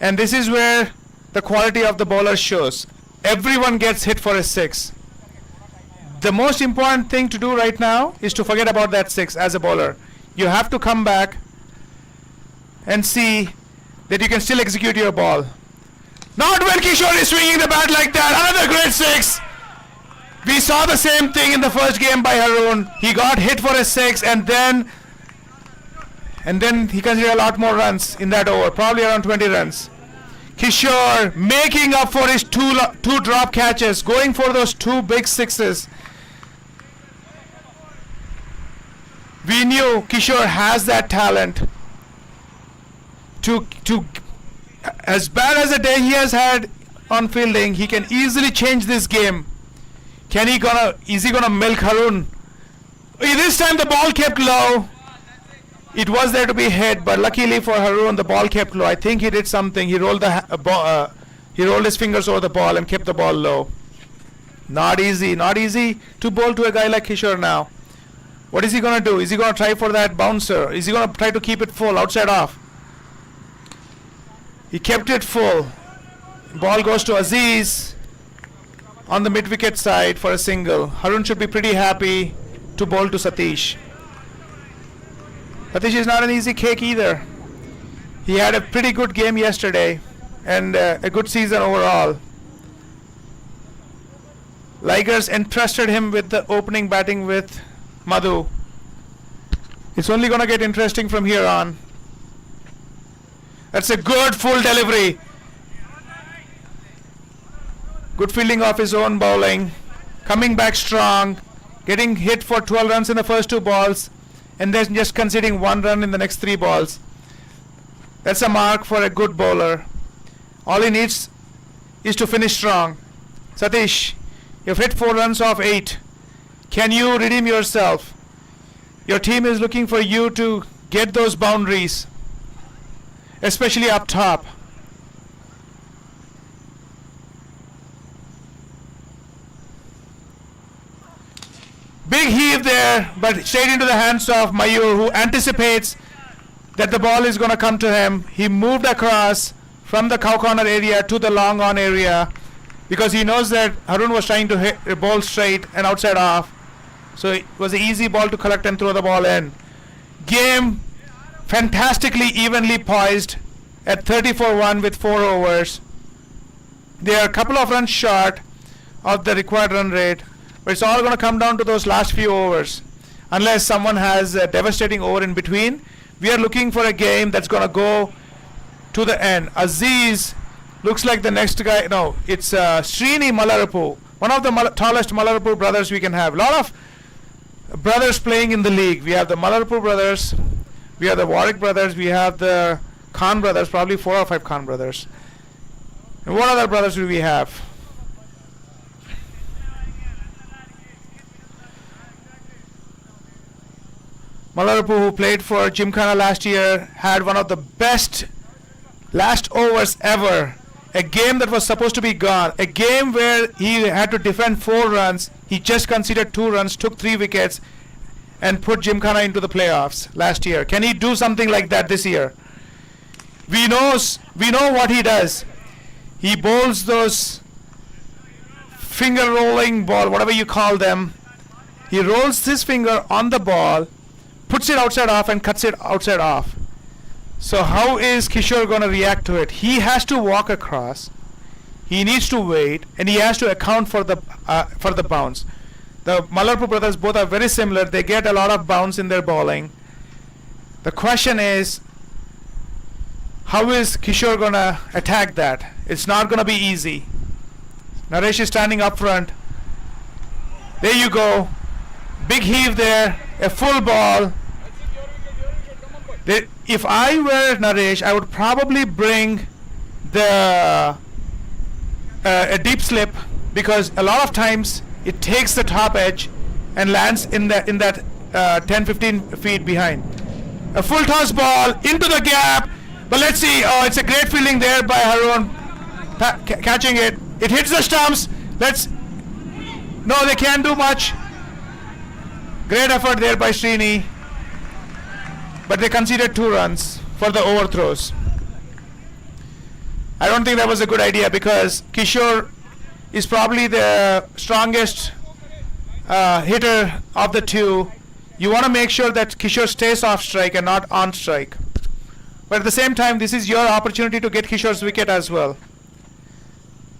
And this is where the quality of the bowler shows. Everyone gets hit for a 6. The most important thing to do right now is to forget about that 6 as a bowler. You have to come back and see that you can still execute your ball. Not when Kishore is swinging the bat like that. Another great 6. We saw the same thing in the first game by Haroon. He got hit for a 6 and then he considered a lot more runs in that over, probably around 20 runs. Kishore making up for his two drop catches, going for those 2 big 6s. We knew Kishore has that talent to as bad as a day he has had on fielding, he can easily change this game. Is he gonna milk Haroon? This time the ball kept low. It was there to be hit, but luckily for Haroon, the ball kept low. I think he did something. He rolled his fingers over the ball and kept the ball low. Not easy to bowl to a guy like Kishore now. What is he gonna do? Is he gonna try for that bouncer? Is he gonna try to keep it full, outside off? He kept it full. Ball goes to Aziz on the mid-wicket side for a single. Haroon should be pretty happy to bowl to Satish. Satish is not an easy cake either. He had a pretty good game yesterday and a good season overall. Ligers entrusted him with the opening batting with Madhu. It's only going to get interesting from here on. That's a good full delivery. Good fielding of his own bowling. Coming back strong. Getting hit for 12 runs in the first 2 balls. And then just conceding 1 run in the next 3 balls. That's a mark for a good bowler. All he needs is to finish strong. Satish, you've hit 4 runs off 8. Can you redeem yourself? Your team is looking for you to get those boundaries, especially up top. Big heave there, but straight into the hands of Mayur, who anticipates that the ball is going to come to him. He moved across from the cow corner area to the long on area because he knows that Haroon was trying to hit a ball straight and outside off. So it was an easy ball to collect and throw the ball in. Game fantastically evenly poised at 34-1 with 4 overs. They are a couple of runs short of the required run rate, but it's all going to come down to those last few overs. Unless someone has a devastating over in between, we are looking for a game that's going to go to the end. Aziz looks like the next guy. No, it's Srini Malarapu, one of the tallest Malarapu brothers we can have. A lot of brothers playing in the league. We have the Malarapu brothers, we have the Warwick brothers, we have the Khan brothers, probably 4 or 5 Khan brothers. And what other brothers do we have? Malarapu, who played for Gymkhana last year, had one of the best last overs ever. A game that was supposed to be gone. A game where he had to defend 4 runs. He just conceded 2 runs, took 3 wickets, and put Gymkhana into the playoffs last year. Can he do something like that this year? We know what he does. He bowls those finger rolling ball, whatever you call them. He rolls his finger on the ball, puts it outside off, and cuts it outside off. So how is Kishore going to react to it? He has to walk across. He needs to wait, and he has to account for the bounce. The Malarapu brothers both are very similar. They get a lot of bounce in their bowling. The question is, how is Kishore going to attack that? It's not going to be easy. Naresh is standing up front. There you go. Big heave there. A full ball. If I were Naresh, I would probably bring a deep slip, because a lot of times it takes the top edge and lands in that 10-15 feet behind. A full toss ball into the gap, but let's see. Oh, it's a great fielding there by Haroon. catching it. It hits the stumps. No, they can't do much. Great effort there by Srini. But they conceded 2 runs for the overthrows. I don't think that was a good idea because Kishore is probably the strongest hitter of the two. You want to make sure that Kishore stays off strike and not on strike. But at the same time, this is your opportunity to get Kishore's wicket as well.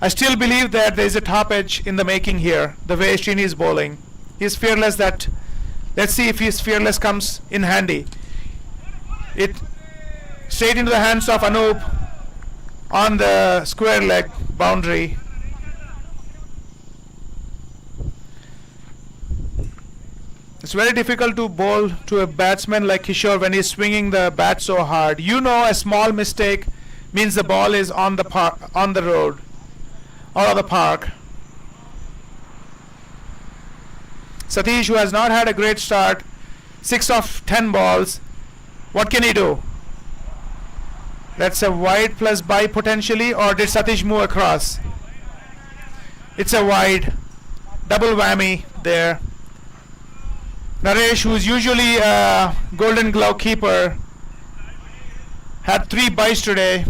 I still believe that there is a top edge in the making here, the way Srini is bowling. He's fearless. Let's see if his fearless comes in handy. It straight into the hands of Anup on the square leg boundary. It's very difficult to bowl to a batsman like Kishore when he's swinging the bat so hard. You know, a small mistake means the ball is on the road or on the park. Satish, who has not had a great start, 6 of 10 balls. What can he do? That's a wide plus by potentially, or did Satish move across? It's a wide. Double whammy there. Naresh, who is usually a golden glove keeper, had 3 byes today.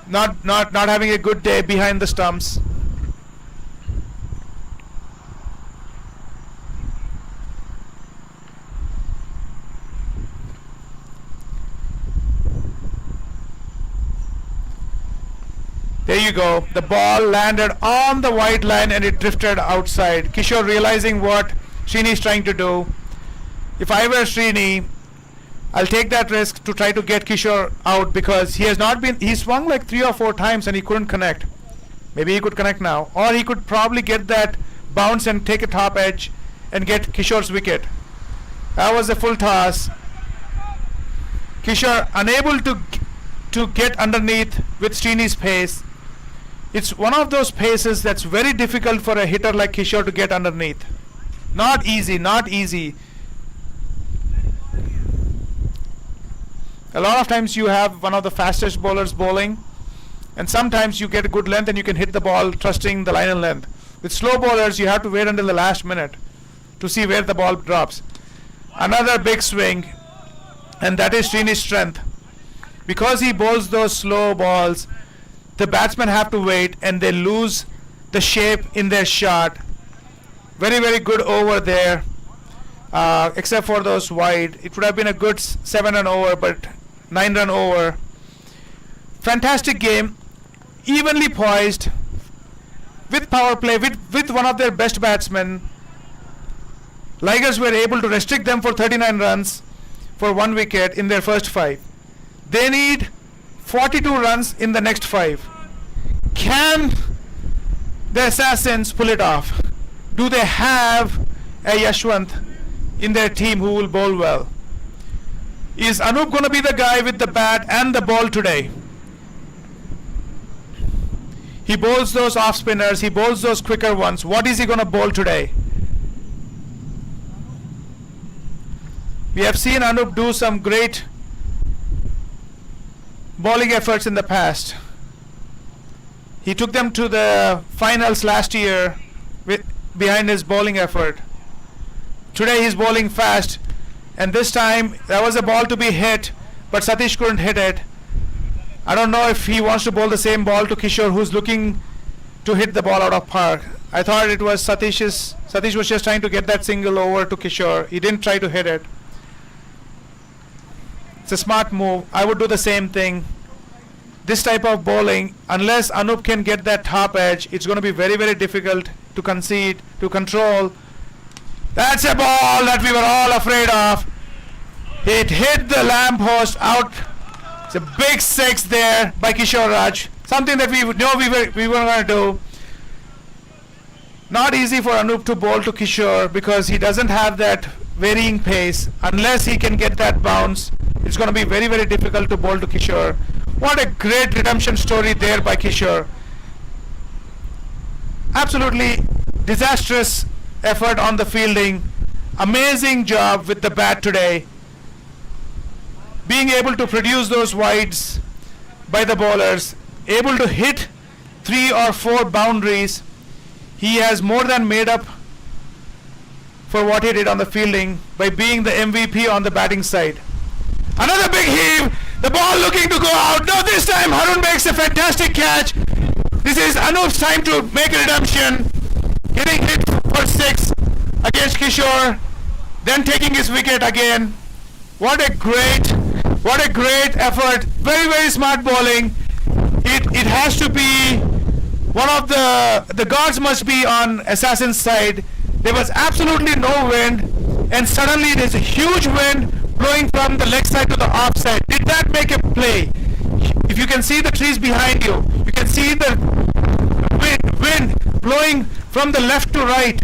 Not having a good day behind the stumps. There you go. The ball landed on the white line and it drifted outside. Kishore realizing what Srini is trying to do. If I were Srini, I'll take that risk to try to get Kishore out because he swung like 3 or 4 times and he couldn't connect. Maybe he could connect now. Or he could probably get that bounce and take a top edge and get Kishore's wicket. That was a full toss. Kishore unable to get underneath with Srini's pace. It's one of those paces that's very difficult for a hitter like Kishore to get underneath. Not easy. A lot of times you have one of the fastest bowlers bowling, and sometimes you get a good length and you can hit the ball trusting the line and length. With slow bowlers, you have to wait until the last minute to see where the ball drops. Another big swing, and that is Srini's strength. Because he bowls those slow balls, the batsmen have to wait and they lose the shape in their shot. Very, very good over there. Except for those wide. It would have been a good 7-run over, but 9-run over. Fantastic game. Evenly poised. With power play, with one of their best batsmen. Ligers were able to restrict them for 39 runs for 1 wicket in their first 5. They need 42 runs in the next 5. Can the Assassins pull it off? Do they have a Yashwant in their team who will bowl well? Is Anup going to be the guy with the bat and the ball today? He bowls those off spinners, he bowls those quicker ones. What is he going to bowl today? We have seen Anup do some great bowling efforts in the past. He took them to the finals last year behind his bowling effort. Today he's bowling fast, and this time there was a ball to be hit, but Satish couldn't hit it. I don't know if he wants to bowl the same ball to Kishore, who's looking to hit the ball out of park. I thought it was Satish was just trying to get that single over to Kishore. He didn't try to hit it. It's a smart move. I would do the same thing. This type of bowling, unless Anup can get that top edge, it's going to be very, very difficult to concede, to control. That's a ball that we were all afraid of. It hit the lamppost out. It's a big 6 there by Kishore Raj. Something that we know we were going to do. Not easy for Anup to bowl to Kishore because he doesn't have that varying pace. Unless he can get that bounce, it's going to be very, very difficult to bowl to Kishore. What a great redemption story there by Kishore. Absolutely disastrous effort on the fielding. Amazing job with the bat today. Being able to produce those wides by the bowlers. Able to hit 3 or 4 boundaries. He has more than made up for what he did on the fielding by being the MVP on the batting side. Another big heave. The ball looking to go out. No, this time Harun makes a fantastic catch. This is Anup's time to make a redemption. Getting hit for 6 against Kishore. Then taking his wicket again. What a great effort. Very, very smart bowling. It has to be one of the gods must be on Assassin's side. There was absolutely no wind, and suddenly there's a huge wind blowing from the leg side to the off side. Did that make a play? If you can see the trees behind you, you can see the wind blowing from the left to right.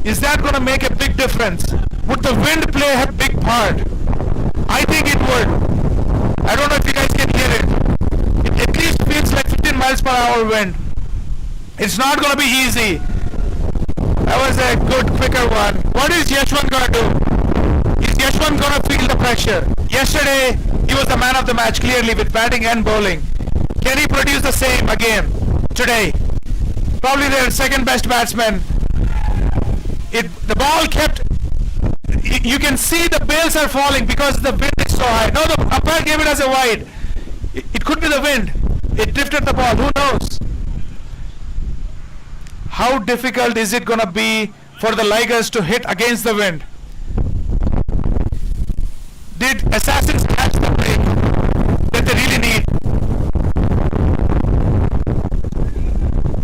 Is that going to make a big difference? Would the wind play a big part? I think it would. I don't know if you guys can hear it. It at least feels like 15 miles per hour wind. It's not going to be easy. That was a good, quicker one. What is Yashwant going to do? Is Yashwant going to feel the pressure? Yesterday, he was the man of the match clearly with batting and bowling. Can he produce the same again today? Probably their second best batsman. The ball kept... You can see the bails are falling because the wind is so high. No, the umpire gave it as a wide. It could be the wind. It drifted the ball. Who knows? How difficult is it going to be for the Ligers to hit against the wind? Did Assassins catch the break that they really need?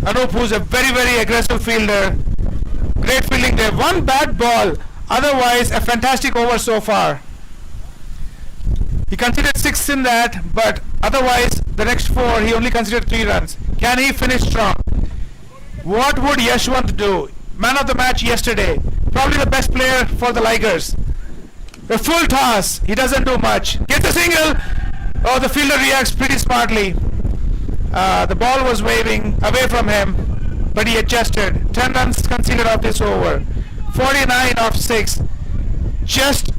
Anup, who's a very, very aggressive fielder. Great fielding there. One bad ball. Otherwise, a fantastic over so far. He considered 6 in that, but otherwise, the next 4, he only considered 3 runs. Can he finish strong? What would Yashwant do? Man of the match yesterday. Probably the best player for the Ligers. A full toss. He doesn't do much. Gets a single. Oh, the fielder reacts pretty smartly. The ball was waving away from him, but he adjusted. 10 runs conceded off this over. 49 off 6. Just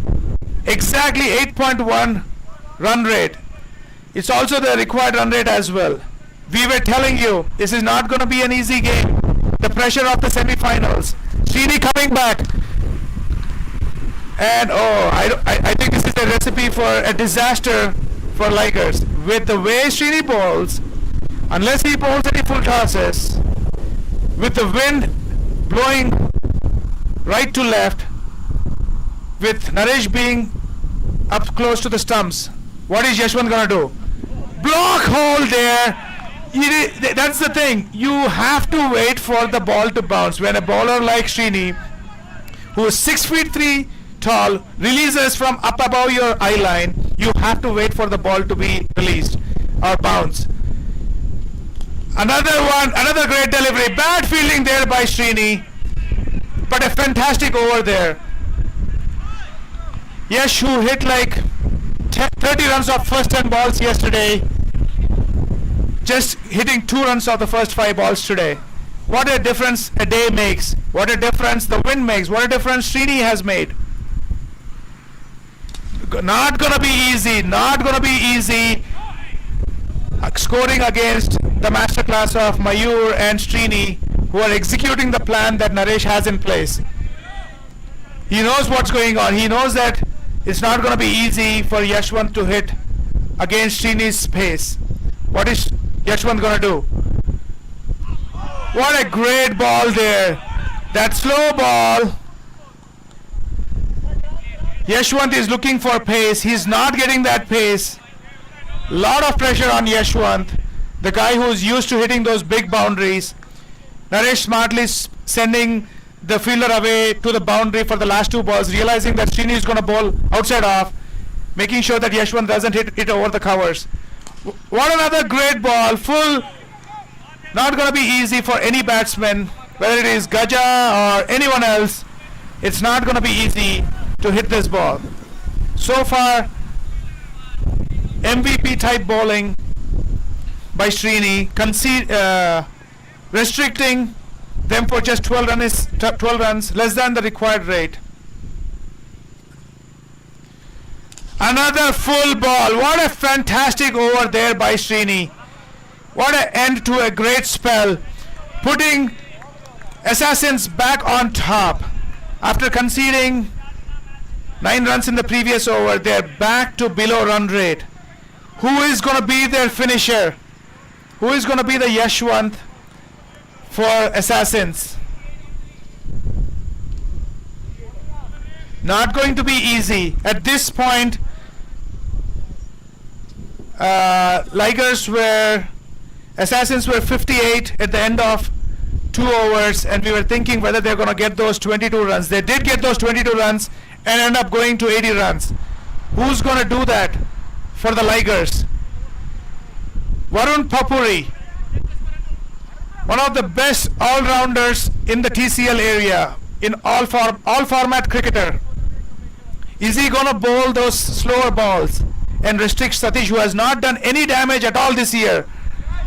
exactly 8.1 run rate. It's also the required run rate as well. We were telling you this is not going to be an easy game. The pressure of the semi-finals. Srini coming back. And I think this is a recipe for a disaster for Ligers. With the way Srini bowls, unless he bowls any full tosses, with the wind blowing right to left, with Naresh being up close to the stumps, what is Yashwant going to do? Block hole there. That's the thing. You have to wait for the ball to bounce. When a bowler like Srini, who is 6'3" tall, releases from up above your eye line, you have to wait for the ball to be released or bounce. Another great delivery. Bad fielding there by Srini, but a fantastic over there. Yash, who hit like 30 runs off first 10 balls yesterday, just hitting 2 runs off the first 5 balls today. What a difference a day makes. What a difference the wind makes. What a difference Srini has made. Not gonna be easy. Not gonna be easy. Scoring against the masterclass of Mayur and Srini, who are executing the plan that Naresh has in place. He knows what's going on. He knows that it's not going to be easy for Yashwant to hit against Srini's pace. What is Yashwant going to do? What a great ball there. That slow ball. Yashwant is looking for pace. He's not getting that pace. Lot of pressure on Yashwant, the guy who's used to hitting those big boundaries. Naresh smartly sending the fielder away to the boundary for the last 2 balls, realizing that Srini is going to bowl outside off, making sure that Yashwant doesn't hit it over the covers. What another great ball. Full. Not going to be easy for any batsman, whether it is Gaja or anyone else. It's not going to be easy to hit this ball. So far, MVP type bowling by Srini, restricting them for just 12 runs, less than the required rate. Another full ball. What a fantastic over there by Srini. What an end to a great spell, putting Assassins back on top. After conceding 9 runs in the previous over, they're back to below run rate. Who is going to be their finisher? Who is going to be the Yashwant for Assassins? Not going to be easy. At this point, Assassins were 58 at the end of 2 overs, and we were thinking whether they're going to get those 22 runs. They did get those 22 runs and end up going to 80 runs. Who's going to do that for the Ligers? Varun Papuri, one of the best all-rounders in the TCL area, in all format cricketer. Is he going to bowl those slower balls and restrict Satish, who has not done any damage at all this year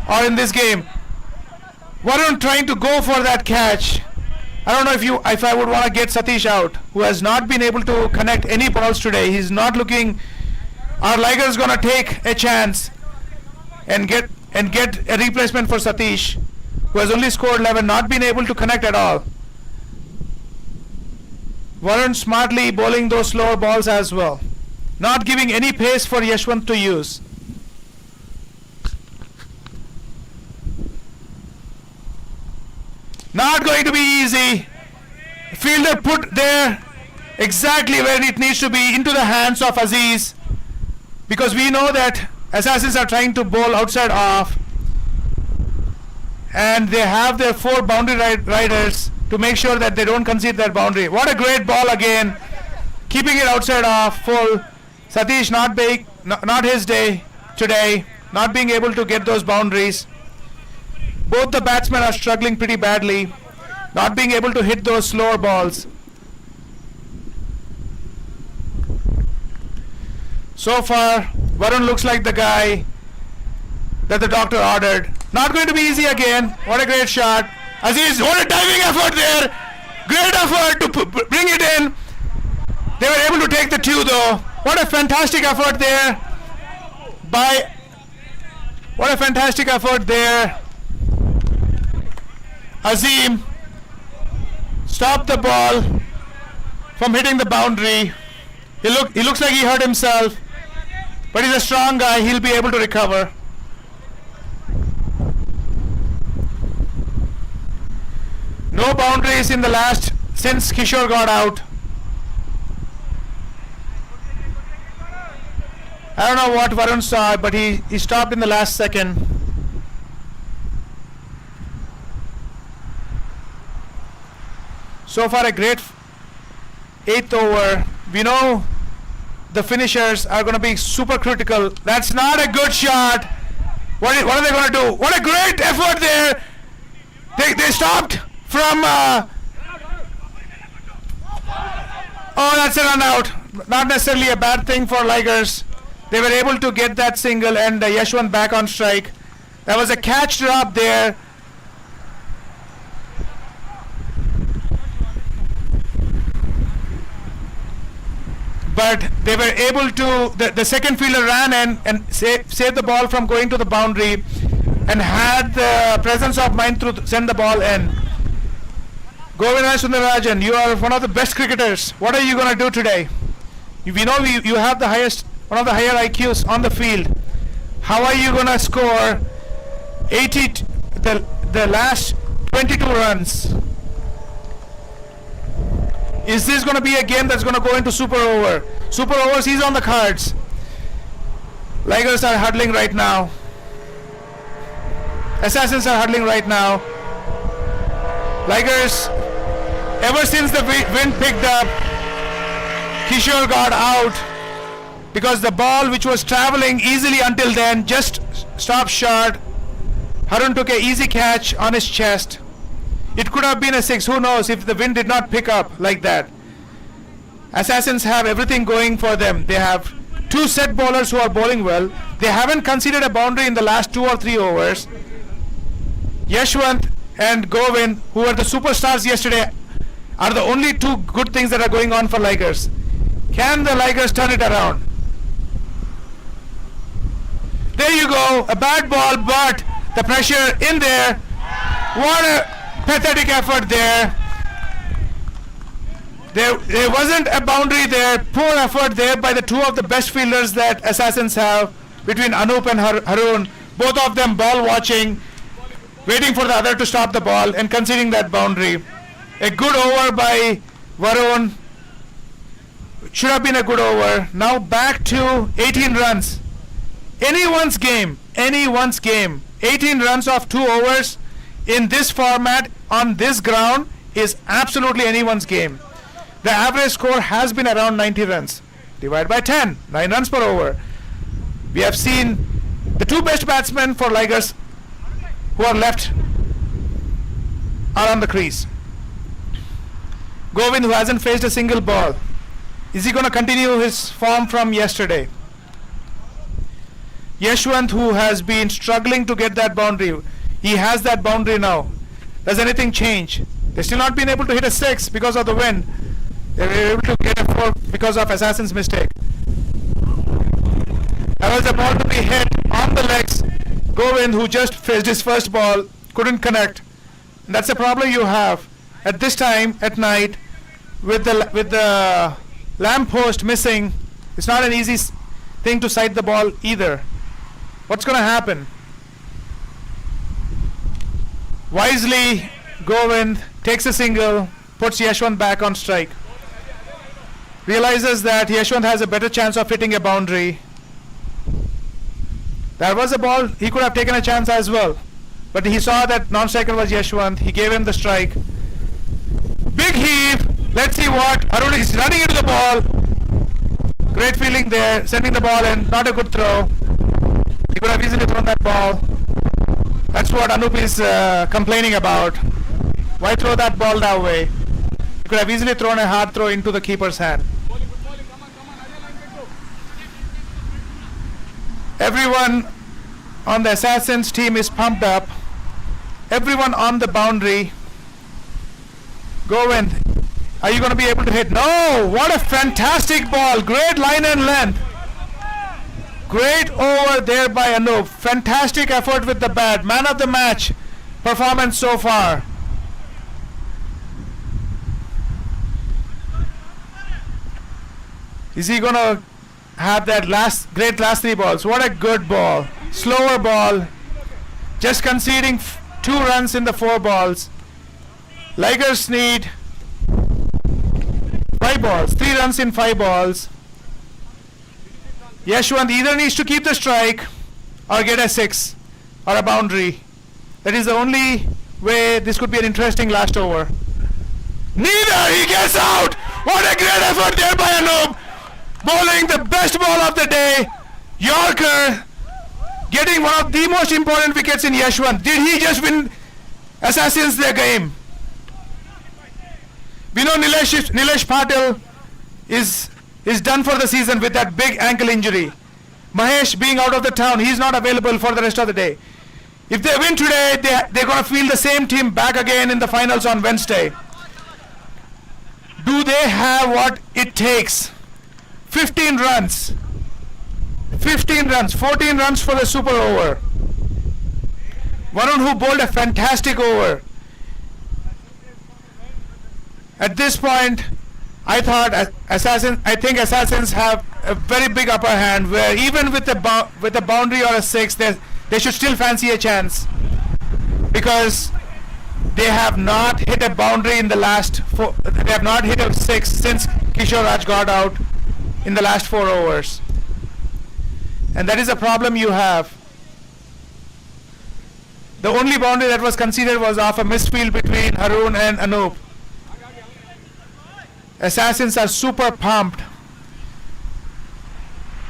or in this game? Varun trying to go for that catch. I don't know if I would want to get Satish out, who has not been able to connect any balls today. He's not looking. Our Liger is going to take a chance and get a replacement for Satish, who has only scored 11, not been able to connect at all. Varun smartly bowling those slower balls as well, not giving any pace for Yashwant to use. Not going to be easy. Fielder put there exactly where it needs to be, into the hands of Aziz, because we know that Assassins are trying to bowl outside off, and they have their 4 boundary riders to make sure that they don't concede that boundary. What a great ball again, keeping it outside off, full. Satish not his day today, not being able to get those boundaries. Both the batsmen are struggling pretty badly, not being able to hit those slower balls. So far, Varun looks like the guy that the doctor ordered. Not going to be easy again. What a great shot. Aziz, what a diving effort there. Great effort to bring it in. They were able to take the 2 though. What a fantastic effort there Azim stopped the ball from hitting the boundary. He looks like he hurt himself, but he's a strong guy. He'll be able to recover. No boundaries in the last since Kishore got out. I don't know what Varun saw, but he stopped in the last second. So far a great 8th over. We know the finishers are going to be super critical. That's not a good shot. What are they going to do? What a great effort there. They stopped from oh, that's a run out. Not necessarily a bad thing for Ligers. They were able to get that single and Yashwant back on strike. There was a catch drop there. But they were able to, the second fielder ran and saved the ball from going to the boundary and had the presence of mind to send the ball in. Govinda Sundararajan, you are one of the best cricketers. What are you going to do today? We know you have the one of the higher IQs on the field. How are you going to score 80, the last 22 runs? Is this going to be a game that's going to go into super over? Super overs is on the cards. Ligers are huddling right now. Assassins are huddling right now. Ligers, ever since the wind picked up, Kishore got out because the ball which was traveling easily until then just stopped short. Harun took an easy catch on his chest. It could have been a 6, who knows, if the wind did not pick up like that. Assassins have everything going for them. They have 2 set bowlers who are bowling well. They haven't conceded a boundary in the last 2 or 3 overs. Yashwant and Govind, who were the superstars yesterday, are the only 2 good things that are going on for Ligers. Can the Ligers turn it around? There you go, a bad ball, but The pressure in there. What a pathetic effort there. There wasn't a boundary there. Poor effort there by the two of the best fielders that Assassins have, between Anup and Haroon. Both of them ball watching, waiting for the other to stop the ball and conceding that boundary. A good over by Varun. Should have been a good over. Now back to 18 runs. Anyone's game. 18 runs off 2 overs in this format on this ground is absolutely anyone's game. The average score has been around 90 runs. Divide by 10, 9 runs per over. We have seen the two best batsmen for Ligers who are left are on the crease. Govind, who hasn't faced a single ball. Is he going to continue his form from yesterday? Yashwant, who has been struggling to get that boundary. He has that boundary now. Does anything change? They've still not been able to hit a 6 because of the wind. They were able to get a 4 because of Assassin's mistake. That was a ball to be hit on the legs. Govind, who just faced his first ball, couldn't connect. And that's a problem you have at this time at night with the lamppost missing. It's not an easy thing to sight the ball either. What's going to happen? Wisely, Govind takes a single, puts Yashwant back on strike. Realizes that Yashwant has a better chance of hitting a boundary. That was a ball he could have taken a chance as well. But he saw that non-striker was Yashwant. He gave him the strike. Big heave. Let's see what. Arun is running into the ball. Great feeling there. Sending the ball in. Not a good throw. He could have easily thrown that ball. That's what Anup is complaining about. Why throw that ball that way? He could have easily thrown a hard throw into the keeper's hand. Everyone on the Assassins team is pumped up. Everyone on the boundary. Govind, are you going to be able to hit? No! What a fantastic ball. Great line and length. Great over there by Anup. Fantastic effort with the bat. Man of the match performance so far. Is he going to have that great last 3 balls? What a good ball. Slower ball. Just conceding 2 runs in the 4 balls. Ligers need 5 balls. 3 runs in 5 balls. Yashwant either needs to keep the strike or get a 6 or a boundary. That is the only way this could be an interesting last over. Neither! He gets out! What a great effort there by Anup! Bowling the best ball of the day. Yorker getting one of the most important wickets in Yashwant. Did he just win Assassins their game? We know Nilesh Patil is done for the season with that big ankle injury. Mahesh being out of the town, he's not available for the rest of the day. If they win today, they're going to field the same team back again in the finals on Wednesday. Do they have what it takes? 15 runs. 14 runs for the super over. Varun, who bowled a fantastic over. At this point, I think Assassins have a very big upper hand, where even with a boundary or a 6, they should still fancy a chance, because they have not hit a boundary in the last 4. They have not hit a 6 since Kishore Raj got out in the last 4 overs, and that is a problem you have. The only boundary that was conceded was off a misfield between Haroon and Anup. Assassins are super pumped.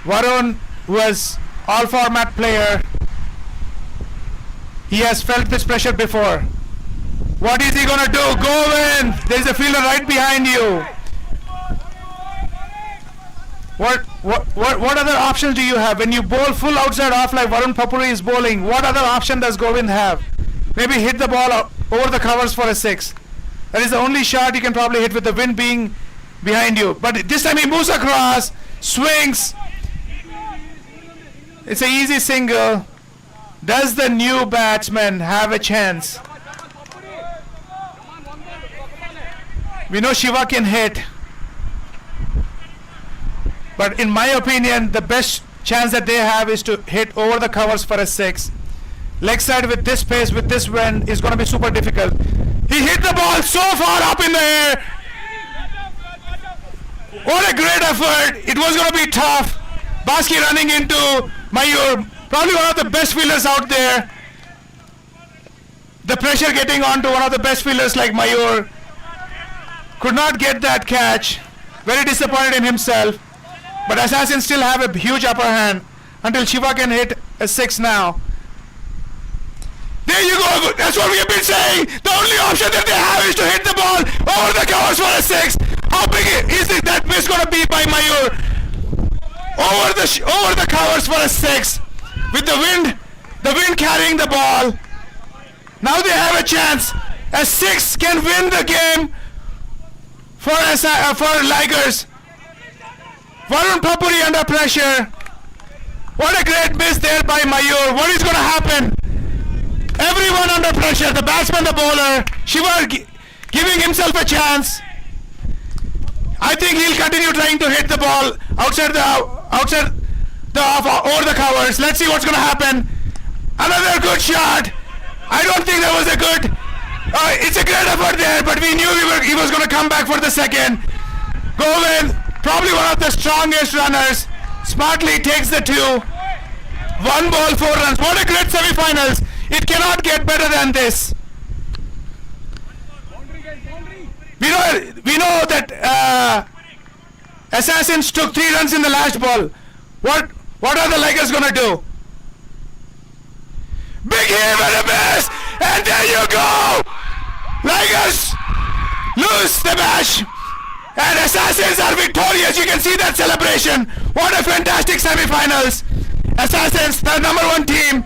Varun was all format player. He has felt this pressure before. What is he gonna do? Govind! There is a fielder right behind you. What other options do you have when you bowl full outside off like Varun Papuri is bowling? What other option does Govind have? Maybe hit the ball over the covers for a 6. That is the only shot you can probably hit with the wind being behind you. But this time he moves across, swings. It's an easy single. Does the new batsman have a chance? We know Shiva can hit, but in my opinion, the best chance that they have is to hit over the covers for a 6. Leg side with this pace, with this wind, is going to be super difficult. He hit the ball so far up in the air. What a great effort. It was going to be tough. Baski running into Mayur, probably one of the best fielders out there. The pressure getting onto one of the best fielders like Mayur. Could not get that catch. Very disappointed in himself. But Assassins still have a huge upper hand until Shiva can hit a 6 now. There you go. That's what we have been saying. The only option that they have is to hit the ball over the covers for a 6. How big is that miss going to be by Mayur? Over the covers for a 6. With the wind carrying the ball. Now they have a chance. A 6 can win the game for Ligers. Varun Papuri under pressure. What a great miss there by Mayur. What is going to happen? Everyone under pressure. The batsman, the bowler. Shiva giving himself a chance. I think he'll continue trying to hit the ball outside over the covers. Let's see what's going to happen. Another good shot. I don't think that was a good. It's a great effort there, but we knew he was going to come back for the second. Govind, probably one of the strongest runners, smartly takes the 2. 1 ball, 4 runs. What a great semi-finals. It cannot get better than this. We know that Assassins took 3 runs in the last ball. What are the Ligers going to do? Big hit and a miss, and there you go. Ligers lose the match, and Assassins are victorious. You can see that celebration. What a fantastic semi-finals. Assassins, the number 1 team,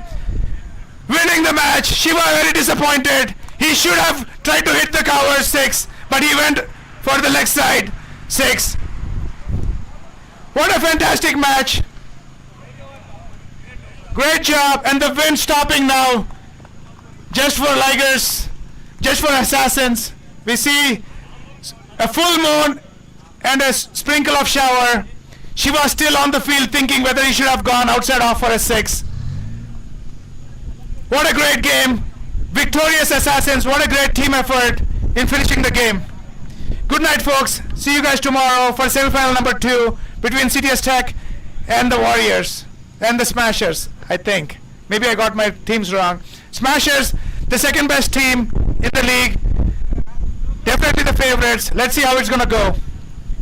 winning the match. Shiva very disappointed. He should have tried to hit the cover 6, but he went for the leg side 6. What a fantastic match. Great job, and the wind stopping now. Just for Ligers, just for Assassins. We see a full moon and a sprinkle of shower. Shiva still on the field thinking whether he should have gone outside off for a 6. What a great game. Victorious Assassins. What a great team effort in finishing the game. Good night, folks. See you guys tomorrow for semi-final number 2 between CTS Tech and the Warriors and the Smashers, I think. Maybe I got my teams wrong. Smashers, the second best team in the league. Definitely the favorites. Let's see how it's going to go.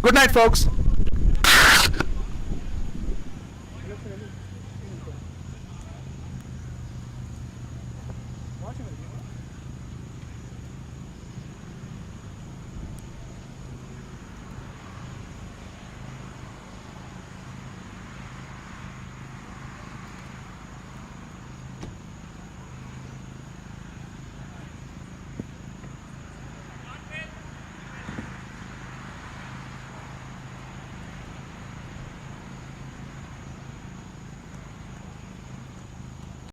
Good night, folks.